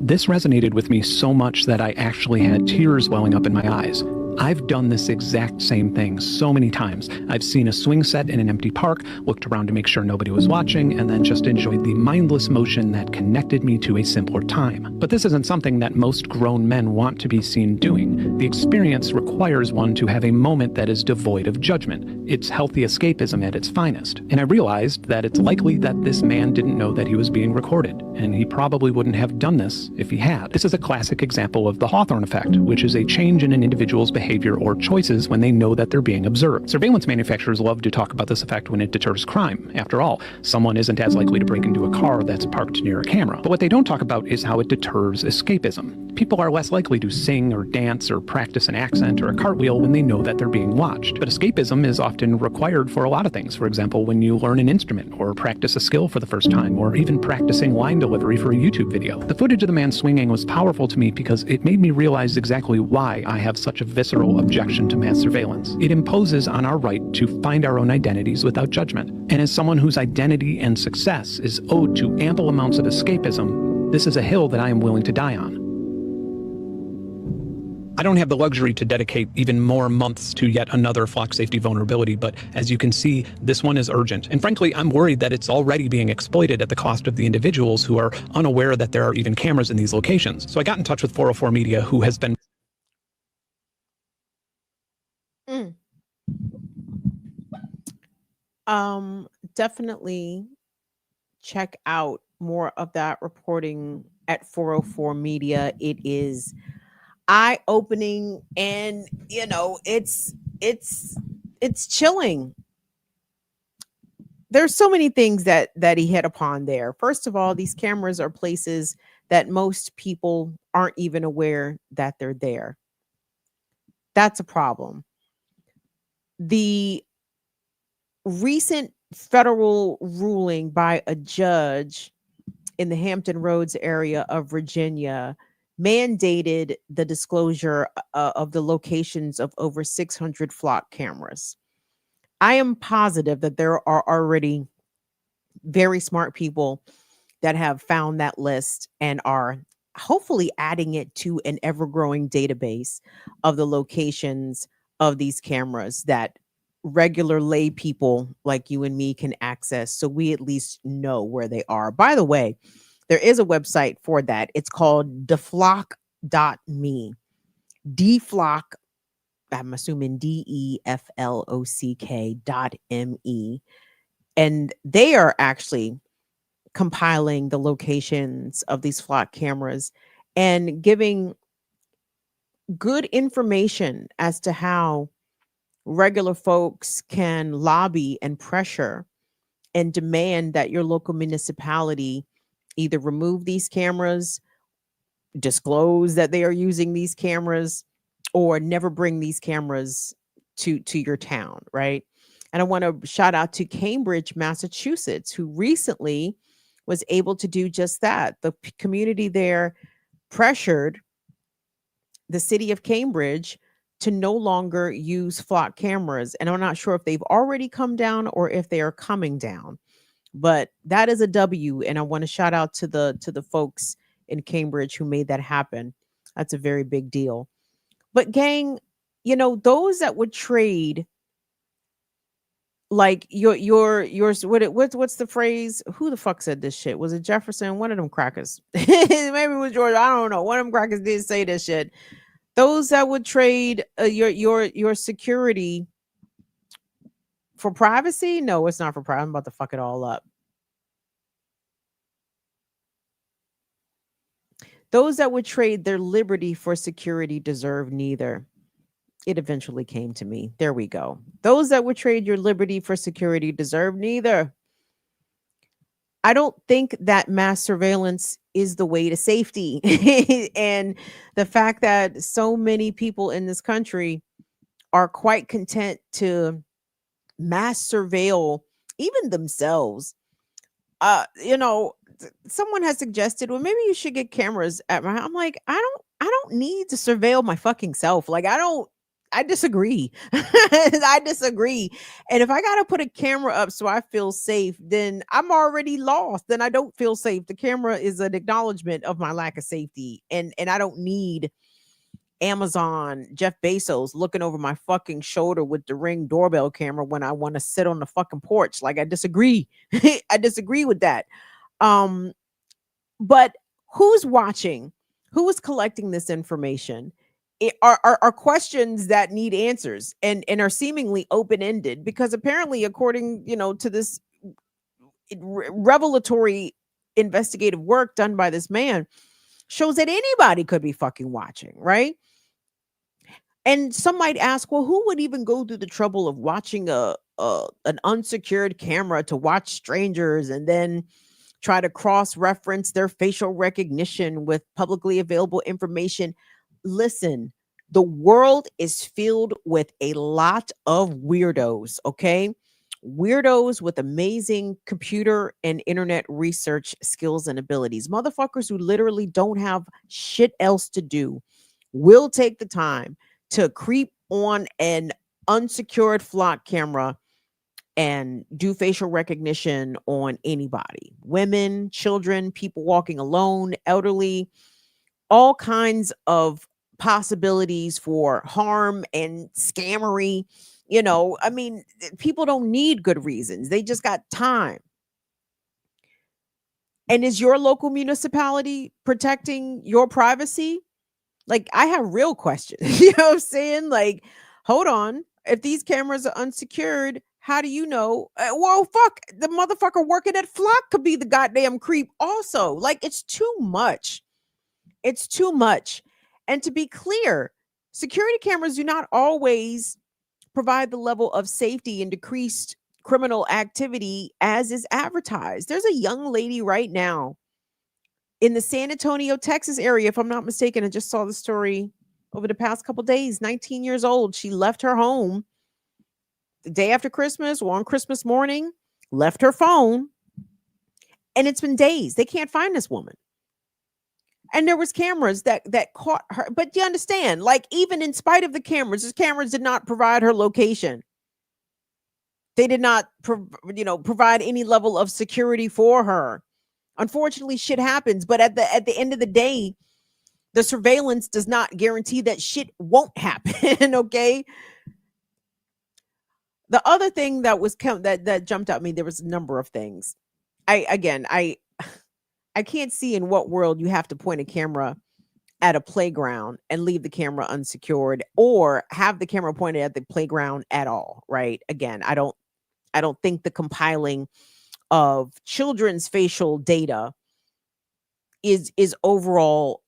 This resonated with me so much that I actually had tears welling up in my eyes. I've done this exact same thing so many times. I've seen a swing set in an empty park, looked around to make sure nobody was watching, and then just enjoyed the mindless motion that connected me to a simpler time. But this isn't something that most grown men want to be seen doing. The experience requires one to have a moment that is devoid of judgment. It's healthy escapism at its finest. And I realized that it's likely that this man didn't know that he was being recorded, and he probably wouldn't have done this if he had. This is a classic example of the Hawthorne effect, which is a change in an individual's behavior or choices when they know that they're being observed. Surveillance manufacturers love to talk about this effect when it deters crime. After all, someone isn't as likely to break into a car that's parked near a camera. But what they don't talk about is how it deters escapism. People are less likely to sing or dance or practice an accent or a cartwheel when they know that they're being watched. But escapism is often required for a lot of things. For example, when you learn an instrument or practice a skill for the first time, or even practicing line delivery for a YouTube video. The footage of the man swinging was powerful to me because it made me realize exactly why I have such a visceral objection to mass surveillance. It imposes on our right to find our own identities without judgment. And as someone whose identity and success is owed to ample amounts of escapism, this is a hill that I am willing to die on. I don't have the luxury to dedicate even more months to yet another flock safety vulnerability, but as you can see, this one is urgent. And frankly, I'm worried that it's already being exploited at the cost of the individuals who are unaware that there are even cameras in these locations. So I got in touch with 404 Media, who has been Definitely check out more of that reporting at 404 Media. It is eye-opening, and it's chilling. there's so many things that he hit upon there. First of all, these cameras are places that most people aren't even aware that they're there. That's a problem. The recent federal ruling by a judge in the Hampton Roads area of Virginia mandated the disclosure of the locations of over 600 flock cameras. I am positive that there are already very smart people that have found that list and are hopefully adding it to an ever growing database of the locations of these cameras that regular lay people like you and me can access, so we at least know where they are. By the way, there is a website for that. It's called deflock.me. Deflock, I'm assuming DEFLOCK.me. And they are actually compiling the locations of these flock cameras and giving good information as to how regular folks can lobby and pressure and demand that your local municipality either remove these cameras, disclose that they are using these cameras, or never bring these cameras to your town, right? And I want to shout out to Cambridge, Massachusetts, who recently was able to do just that. The community there pressured the city of Cambridge to no longer use flock cameras. And I'm not sure if they've already come down or if they are coming down. But that is a W. And I want to shout out to the folks in Cambridge who made that happen. That's a very big deal. But gang, those that would trade like yours what's the phrase? Who the fuck said this shit? Was it Jefferson? One of them crackers. Maybe it was George. I don't know. One of them crackers did say this shit. Those that would trade your security for privacy? No, it's not for privacy. I'm about to fuck it all up. Those that would trade their liberty for security deserve neither. It eventually came to me. There we go. Those that would trade your liberty for security deserve neither. I don't think that mass surveillance is the way to safety. And the fact that so many people in this country are quite content to mass surveil even themselves. Someone has suggested, well, maybe you should get cameras at my. I'm like, I don't need to surveil my fucking self. Like, I disagree. I disagree. And if I got to put a camera up so I feel safe, then I'm already lost. Then I don't feel safe. The camera is an acknowledgement of my lack of safety. And I don't need Amazon, Jeff Bezos looking over my fucking shoulder with the Ring doorbell camera when I want to sit on the fucking porch. Like, I disagree. I disagree with that. But who's watching? Who is collecting this information? Are questions that need answers and are seemingly open-ended, because apparently, according to this revelatory investigative work done by this man, shows that anybody could be fucking watching, right? And some might ask, well, who would even go through the trouble of watching an unsecured camera to watch strangers and then try to cross-reference their facial recognition with publicly available information? Listen, the world is filled with a lot of weirdos, okay? Weirdos with amazing computer and internet research skills and abilities. Motherfuckers who literally don't have shit else to do will take the time to creep on an unsecured flock camera and do facial recognition on anybody. Women, children, people walking alone, elderly, all kinds of possibilities for harm and scammery. People don't need good reasons. They just got time. And is your local municipality protecting your privacy? Like, I have real questions. You know what I'm saying? Like, hold on. If these cameras are unsecured, how do you know? Well, fuck, the motherfucker working at Flock could be the goddamn creep also. Like, it's too much. It's too much. And to be clear, security cameras do not always provide the level of safety and decreased criminal activity as is advertised. There's a young lady right now in the San Antonio, Texas area, if I'm not mistaken. I just saw the story over the past couple days. 19 years old. She left her home the day after Christmas or on Christmas morning, left her phone, and it's been days. They can't find this woman. And there was cameras that caught her. But you understand, like, even in spite of the cameras did not provide her location. They did not provide any level of security for her. Unfortunately, shit happens, but at the end of the day, the surveillance does not guarantee that shit won't happen. Okay. The other thing that was that jumped at me, there was a number of things. I can't see in what world you have to point a camera at a playground and leave the camera unsecured, or have the camera pointed at the playground at all, right? Again, I don't think the compiling of children's facial data is overall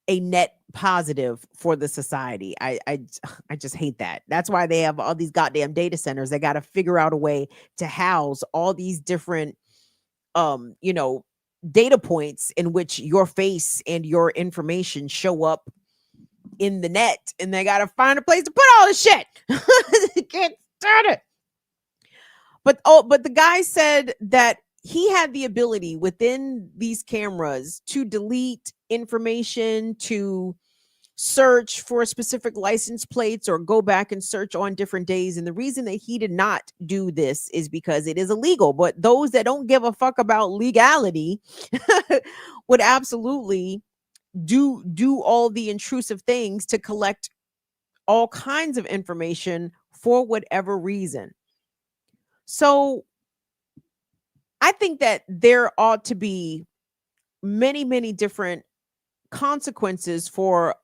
a net positive for the society. I just hate that. That's why they have all these goddamn data centers. They got to figure out a way to house all these different data points in which your face and your information show up in the net, and they got to find a place to put all the shit. Can't start it. But the guy said that he had the ability within these cameras to delete information, to search for specific license plates, or go back and search on different days. And the reason that he did not do this is because it is illegal. But those that don't give a fuck about legality would absolutely do all the intrusive things to collect all kinds of information for whatever reason. So I think that there ought to be many, many different consequences for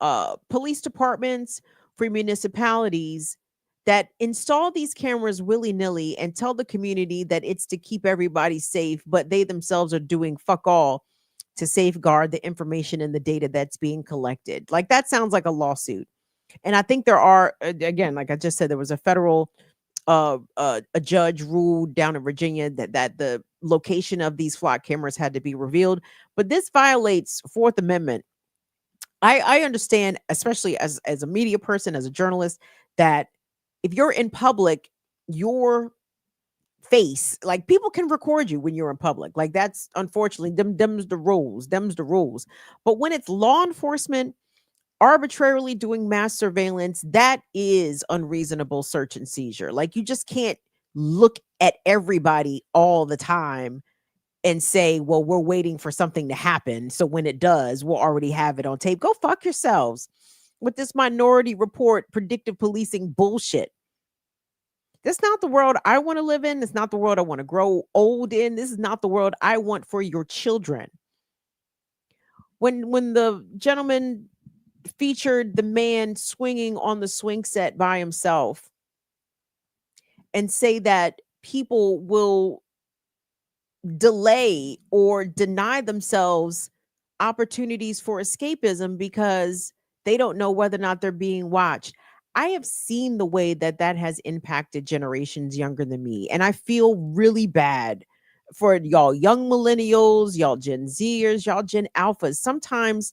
police departments, for municipalities that install these cameras willy-nilly and tell the community that it's to keep everybody safe, but they themselves are doing fuck all to safeguard the information and the data that's being collected. Like, that sounds like a lawsuit. And I think there are, again, like I just said, there was a federal a judge ruled down in Virginia that the location of these flock cameras had to be revealed. But this violates Fourth Amendment. I understand, especially as a media person, as a journalist, that if you're in public, your face, like, people can record you when you're in public. Like, that's unfortunately them's the rules. But when it's law enforcement arbitrarily doing mass surveillance, that is unreasonable search and seizure. Like, you just can't look at everybody all the time and say, well, we're waiting for something to happen, so when it does, we'll already have it on tape. Go fuck yourselves with this Minority Report predictive policing bullshit. That's not the world I want to live in. It's not the world I want to grow old in. This is not the world I want for your children. When the gentleman featured the man swinging on the swing set by himself and say that people will delay or deny themselves opportunities for escapism because they don't know whether or not they're being watched. I have seen the way that has impacted generations younger than me, and I feel really bad for y'all young millennials, y'all Gen Zers, y'all Gen Alphas. Sometimes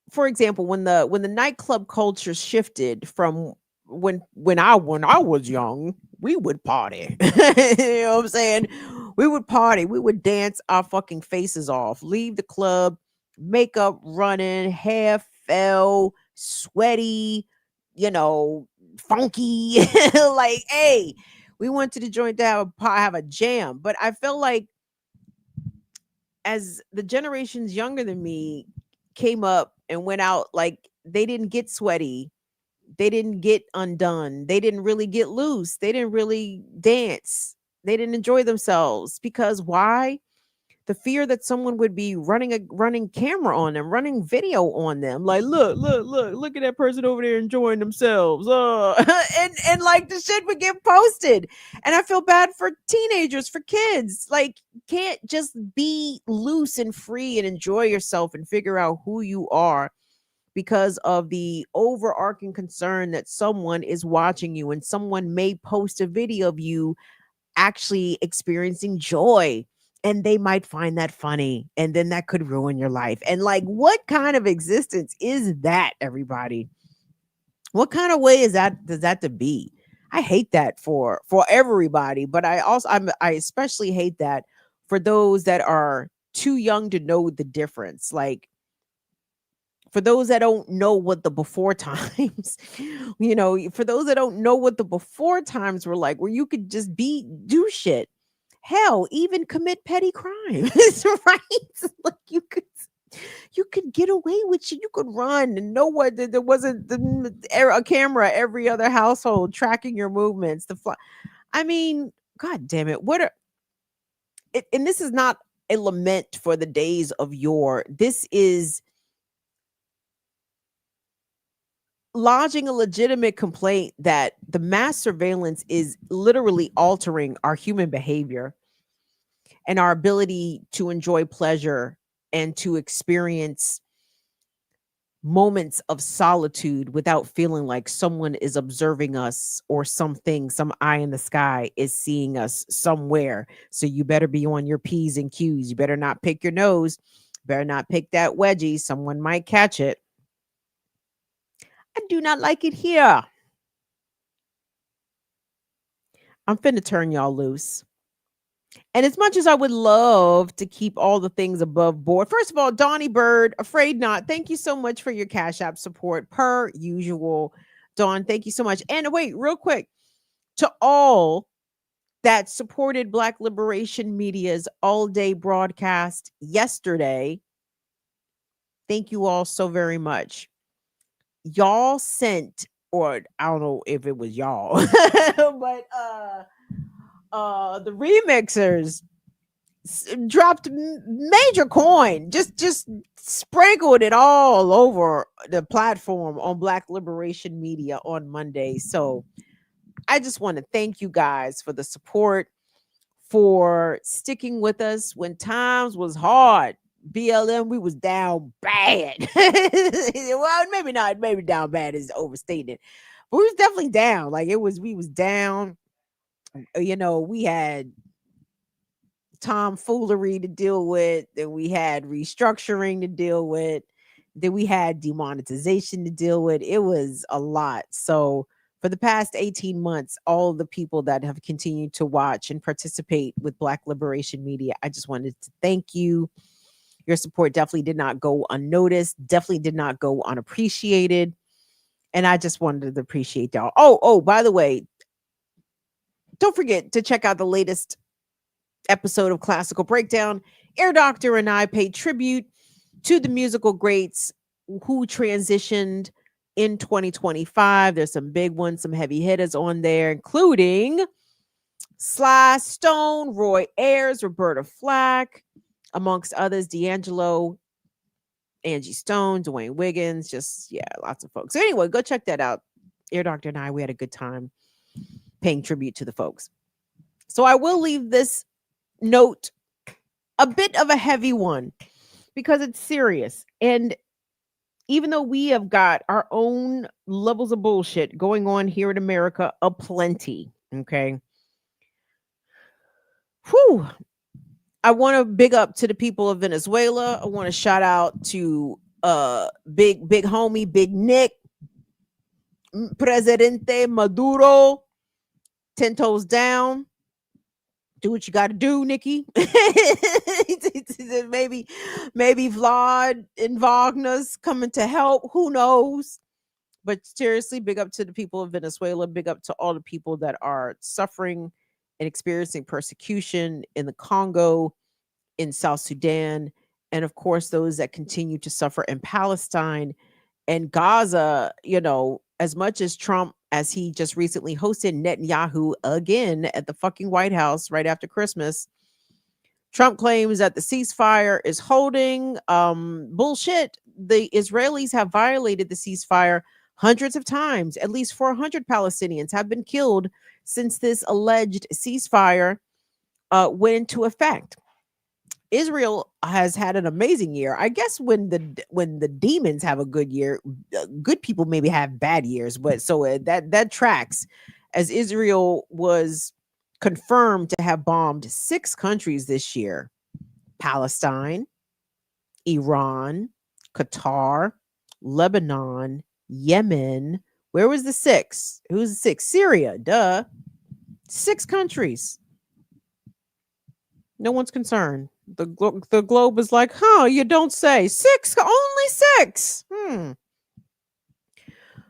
for example, when the nightclub culture shifted from when I was young, we would party. You know what I'm saying? We would party, we would dance our fucking faces off, leave the club, makeup running, hair fell, sweaty, funky. Like, hey, we went to the joint to have a jam. But I feel like as the generations younger than me came up and went out, like, they didn't get sweaty, they didn't get undone, they didn't really get loose, they didn't really dance, they didn't enjoy themselves. Because why? The fear that someone would be running camera on them, running video on them, like, look at that person over there enjoying themselves, and like, the shit would get posted. And I feel bad for teenagers, for kids. Like, can't just be loose and free and enjoy yourself and figure out who you are because of the overarching concern that someone is watching you, and someone may post a video of you actually experiencing joy, and they might find that funny, and then that could ruin your life. And like, what kind of existence is that, everybody? What kind of way is that, does that to be? I hate that for everybody, but I especially hate that for those that are too young to know the difference. Like, for those that don't know what the before times, for those that don't know what the before times were like, where you could just do shit, hell, even commit petty crimes, right? Like, you could get away with shit. You could run and know what there wasn't a camera every other household tracking your movements. I mean, God damn it! And this is not a lament for the days of yore. This is lodging a legitimate complaint that the mass surveillance is literally altering our human behavior and our ability to enjoy pleasure and to experience moments of solitude without feeling like someone is observing us, or something, some eye in the sky is seeing us somewhere. So you better be on your P's and Q's. You better not pick your nose. Better not pick that wedgie. Someone might catch it. I do not like it here. I'm finna turn y'all loose. And as much as I would love to keep all the things above board, first of all, Donnie Bird, Afraid Not, thank you so much for your Cash App support, per usual. Dawn, thank you so much. And wait, real quick, to all that supported Black Liberation Media's all-day broadcast yesterday, thank you all so very much. Y'all sent, or I don't know if it was y'all, but the remixers dropped major coin, just sprinkled it all over the platform on Black Liberation Media on Monday. So I just want to thank you guys for the support, for sticking with us when times was hard. BLM, we was down bad. Well, maybe not, maybe down bad is overstated, but we was definitely down. Like, we was down. We had tomfoolery to deal with, then we had restructuring to deal with, then we had demonetization to deal with. It was a lot. So for the past 18 months, all the people that have continued to watch and participate with Black Liberation Media, I just wanted to thank you. Your support definitely did not go unnoticed, definitely did not go unappreciated. And I just wanted to appreciate y'all. Oh, by the way, don't forget to check out the latest episode of Classical Breakdown. Air Doctor and I paid tribute to the musical greats who transitioned in 2025. There's some big ones, some heavy hitters on there, including Sly Stone, Roy Ayers, Roberta Flack, amongst others, D'Angelo, Angie Stone, Dwayne Wiggins, lots of folks. So anyway, go check that out. Air Doctor and I, we had a good time paying tribute to the folks. So I will leave this note a bit of a heavy one because it's serious. And even though we have got our own levels of bullshit going on here in America aplenty, okay? Whew. I want to big up to the people of Venezuela. I want to shout out to big homie, Big Nick, Presidente Maduro, 10 toes down. Do what you got to do, Nikki. maybe Vlad and Wagner's coming to help. Who knows? But seriously, big up to the people of Venezuela. Big up to all the people that are suffering and experiencing persecution in the Congo, in South Sudan, and of course, those that continue to suffer in Palestine and Gaza. As much as Trump, as he just recently hosted Netanyahu again at the fucking White House right after Christmas, Trump claims that the ceasefire is holding. Bullshit. The Israelis have violated the ceasefire hundreds of times. At least 400 Palestinians have been killed since this alleged ceasefire went into effect. Israel has had an amazing year. I guess when the demons have a good year, good people maybe have bad years, but so that tracks, as Israel was confirmed to have bombed 6 countries this year: Palestine, Iran, Qatar, Lebanon, Yemen. Where was the 6? Who's the 6? Syria, duh. 6 countries. No one's concerned. The globe is like, huh, you don't say. 6, only 6.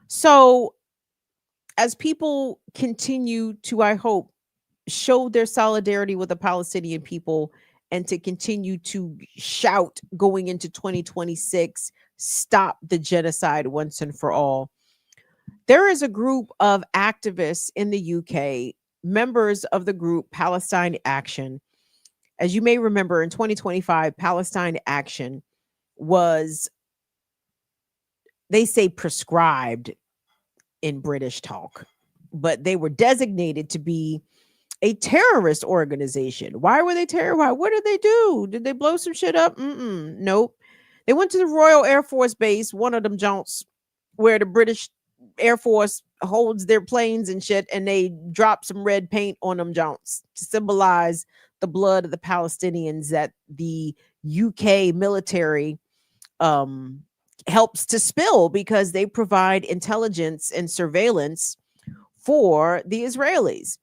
So as people continue to, I hope, show their solidarity with the Palestinian people and to continue to shout going into 2026, stop the genocide once and for all. There is a group of activists in the UK, members of the group Palestine Action. As you may remember, in 2025, Palestine Action was, they say, prescribed in British talk, but they were designated to be a terrorist organization. Why were they terrorist? What did they do? Did they blow some shit up? Nope. They went to the Royal Air Force Base, one of them jaunts, where the British Air Force holds their planes and shit, and they dropped some red paint on them jaunts to symbolize the blood of the Palestinians that the UK military helps to spill, because they provide intelligence and surveillance for the Israelis.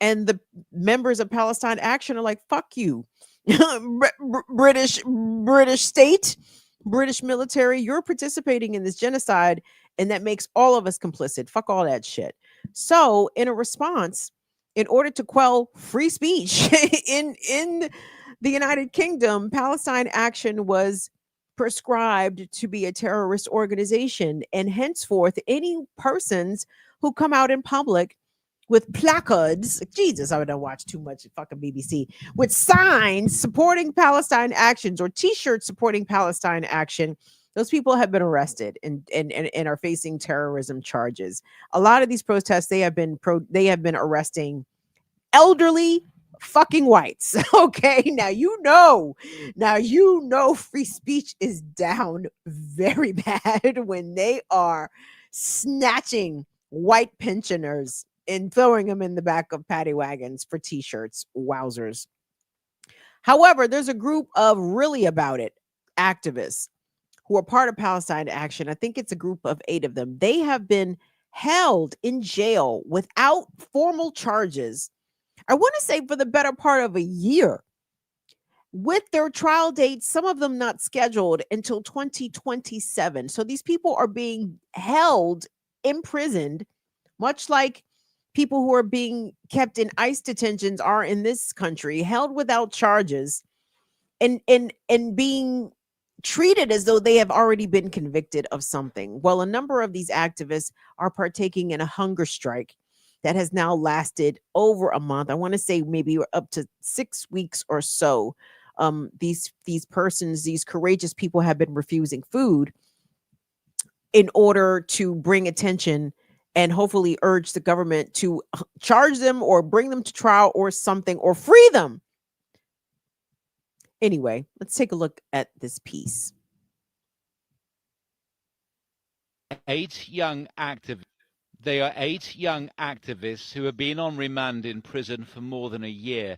And the members of Palestine Action are like, fuck you. British state, British military, you're participating in this genocide, and that makes all of us complicit. Fuck all that shit. So in a response, in order to quell free speech in the United Kingdom, Palestine Action was prescribed to be a terrorist organization, and henceforth any persons who come out in public with placards, Jesus, I don't watch too much fucking BBC, with signs supporting Palestine actions or t-shirts supporting Palestine action, those people have been arrested and are facing terrorism charges. A lot of these protests, they have been arresting elderly fucking whites. Okay, now you know free speech is down very bad when they are snatching white pensioners and throwing them in the back of paddy wagons for t-shirts. Wowzers. However, there's a group of really about it activists who are part of Palestine Action. I think it's a group of 8 of them. They have been held in jail without formal charges, I want to say, for the better part of a year, with their trial dates, some of them not scheduled until 2027. So these people are being held, imprisoned, much like people who are being kept in ICE detentions are in this country, held without charges and being treated as though they have already been convicted of something. Well, a number of these activists are partaking in a hunger strike that has now lasted over a month. I want to say maybe up to 6 weeks or so. These persons, these courageous people, have been refusing food in order to bring attention and hopefully urge the government to charge them or bring them to trial or something, or free them. Anyway, let's take a look at this piece. 8 young activists. They are 8 young activists who have been on remand in prison for more than a year,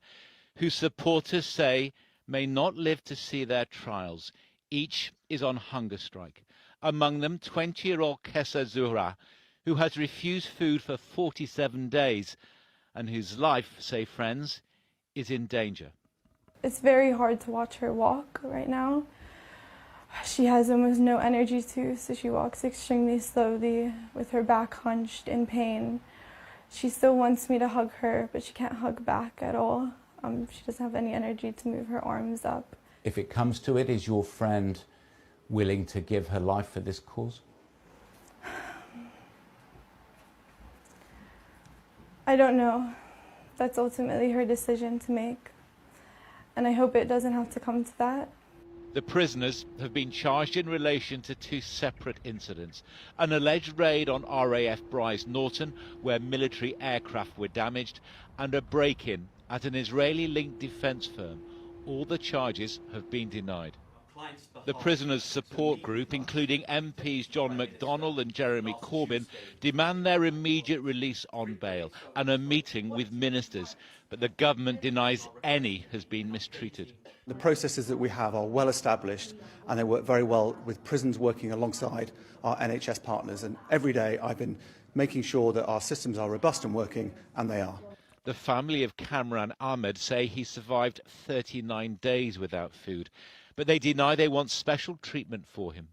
whose supporters say may not live to see their trials. Each is on hunger strike. Among them, 20-year-old Kessa Zuhra, who has refused food for 47 days and whose life, say friends, is in danger. It's very hard to watch her walk right now. She has almost no energy too, so she walks extremely slowly with her back hunched in pain. She still wants me to hug her, but she can't hug back at all. She doesn't have any energy to move her arms up. If it comes to it, is your friend willing to give her life for this cause? I don't know. That's ultimately her decision to make. And I hope it doesn't have to come to that. The prisoners have been charged in relation to 2 separate incidents. An alleged raid on RAF Bryce Norton, where military aircraft were damaged, and a break-in at an Israeli-linked defense firm, All the charges have been denied. The prisoners' support group, including MPs John McDonnell and Jeremy Corbyn, demand their immediate release on bail and a meeting with ministers, but the government denies any has been mistreated. The processes that we have are well established and they work very well with prisons working alongside our NHS partners, and every day I've been making sure that our systems are robust and working, and they are. The family of Kamran Ahmed say he survived 39 days without food, but they deny they want special treatment for him.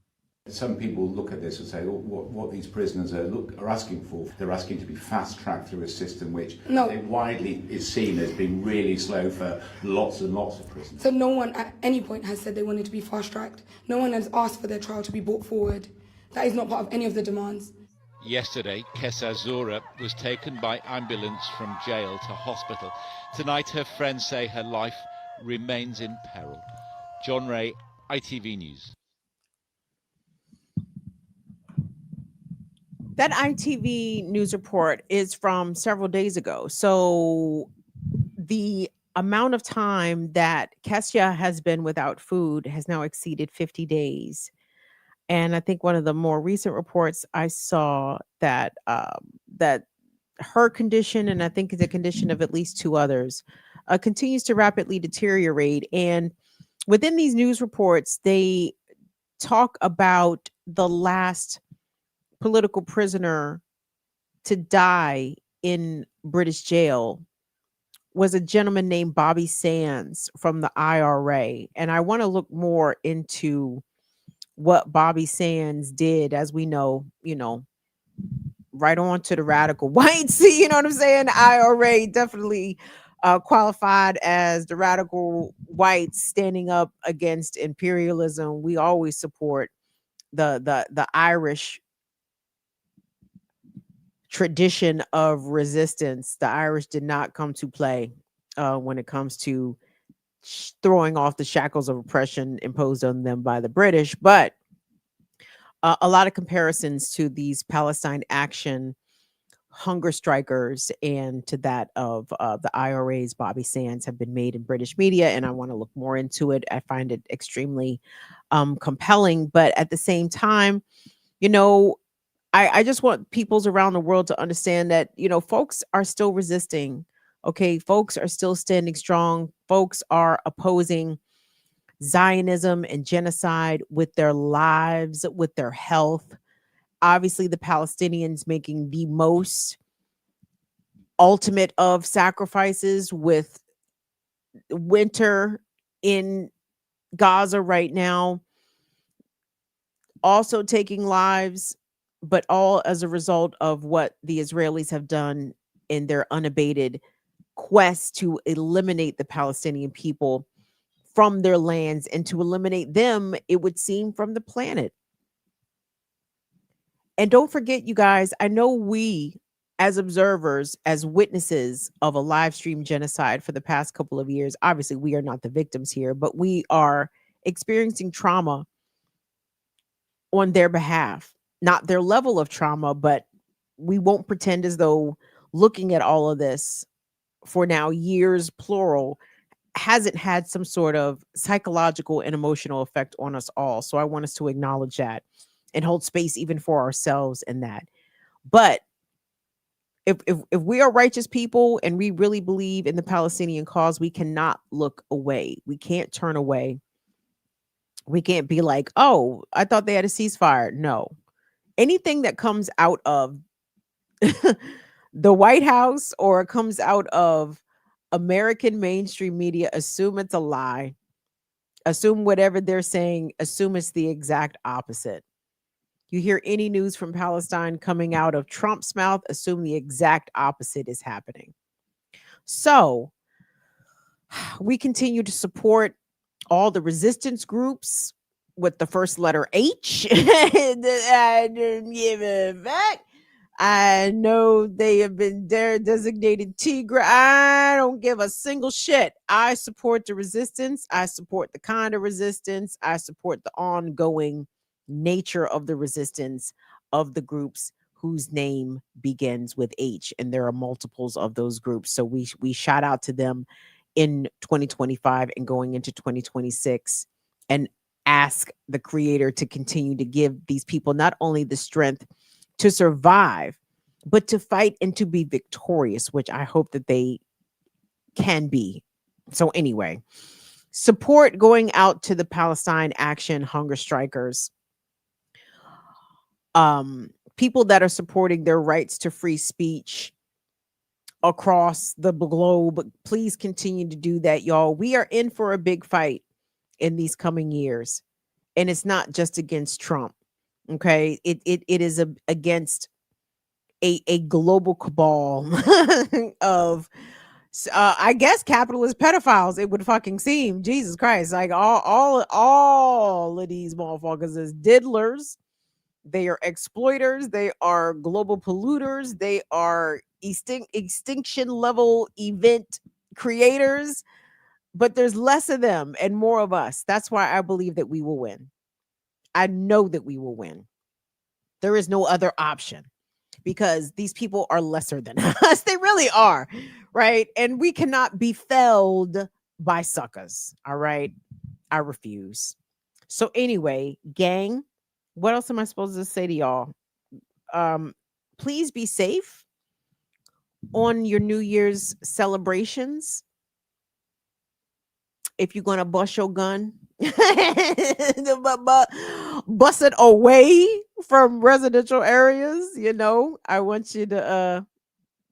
Some people look at this and say, oh, what these prisoners are asking for. They're asking to be fast-tracked through a system which I think widely is seen as being really slow for lots and lots of prisoners. So no one at any point has said they wanted to be fast-tracked. No one has asked for their trial to be brought forward. That is not part of any of the demands. Yesterday, Kessa Zora was taken by ambulance from jail to hospital. Tonight, her friends say her life remains in peril. John Ray, ITV News. That ITV news report is from several days ago. So the amount of time that Kesha has been without food has now exceeded 50 days. And I think one of the more recent reports I saw that that her condition, and I think the condition of at least two others, continues to rapidly deteriorate. And within these news reports, they talk about the last political prisoner to die in British jail was a gentleman named Bobby Sands from the IRA. And I want to look more into what Bobby Sands did. As we know, right on to the radical whites, you know what I'm saying? The IRA definitely qualified as the radical whites standing up against imperialism. We always support the Irish tradition of resistance. The Irish did not come to play when it comes to throwing off the shackles of oppression imposed on them by the British. But a lot of comparisons to these Palestine Action hunger strikers and to that of the IRA's Bobby Sands have been made in British media, and I want to look more into it. I find it extremely compelling, but at the same time, I just want peoples around the world to understand that, folks are still resisting. Okay. Folks are still standing strong. Folks are opposing Zionism and genocide with their lives, with their health. Obviously, the Palestinians making the most ultimate of sacrifices with winter in Gaza right now, also taking lives, but all as a result of what the Israelis have done in their unabated quest to eliminate the Palestinian people from their lands and to eliminate them, it would seem, from the planet. And don't forget, you guys, I know we as observers, as witnesses of a live stream genocide for the past couple of years, obviously we are not the victims here, but we are experiencing trauma on their behalf. Not their level of trauma, but we won't pretend as though looking at all of this for now years, plural, hasn't had some sort of psychological and emotional effect on us all. So I want us to acknowledge that and hold space even for ourselves in that. But if we are righteous people and we really believe in the Palestinian cause, we cannot look away. We can't turn away. We can't be like, oh, I thought they had a ceasefire. No. Anything that comes out of the White House or comes out of American mainstream media, assume it's a lie. Assume whatever they're saying, assume it's the exact opposite. You hear any news from Palestine coming out of Trump's mouth, assume the exact opposite is happening. So we continue to support all the resistance groups with the first letter H. I don't give a fuck. I know they have been designated Tigray. I don't give a single shit. I support the resistance. I support the kind of resistance. I support the ongoing nature of the resistance of the groups whose name begins with H. And there are multiples of those groups. So we shout out to them in 2025 and going into 2026, and ask the Creator to continue to give these people not only the strength to survive, but to fight and to be victorious, which I hope that they can be. So anyway, support going out to the Palestine Action hunger strikers, people that are supporting their rights to free speech across the globe. Please continue to do that, y'all. We are in for a big fight in these coming years, and it's not just against Trump. Okay, it is against a global cabal of I guess capitalist pedophiles. It would fucking seem, Jesus Christ, like all of these motherfuckers is diddlers. They are exploiters. They are global polluters. They are extinction level event creators. But there's less of them and more of us. That's why I believe that we will win. I know that we will win. There is no other option, because these people are lesser than us. They really are, right? And we cannot be felled by suckers. All right. I refuse. So anyway, gang, what else am I supposed to say to y'all? Please be safe on your New Year's celebrations. If you're gonna bust your gun, bust it away from residential areas, I want you to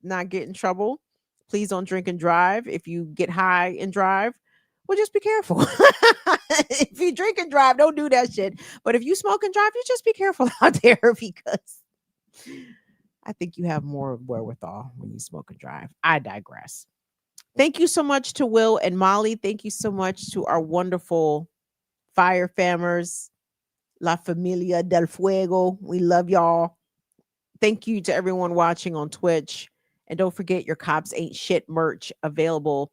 not get in trouble. Please don't drink and drive. If you get high and drive, well, just be careful. If you drink and drive, don't do that shit. But if you smoke and drive, you just be careful out there, because I think you have more wherewithal when you smoke and drive. I digress. Thank you so much to Will and Molly. Thank you so much to our wonderful fire famers, La Familia del Fuego. We love y'all. Thank you to everyone watching on Twitch. And don't forget, your Cops Ain't Shit merch available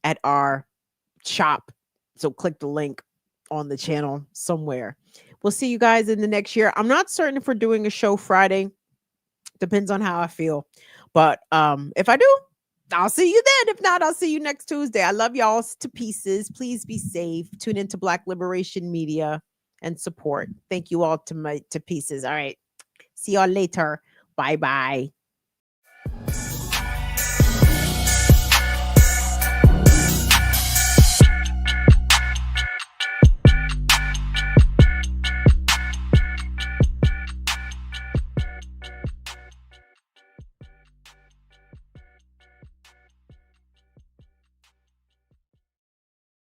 at our shop. So click the link on the channel somewhere. We'll see you guys in the next year. I'm not certain if we're doing a show Friday. Depends on how I feel. But if I do, I'll see you then. If not, I'll see you next Tuesday. I love y'all to pieces. Please be safe. Tune into Black Liberation Media and support. Thank you all to pieces. All right. See y'all later. Bye-bye.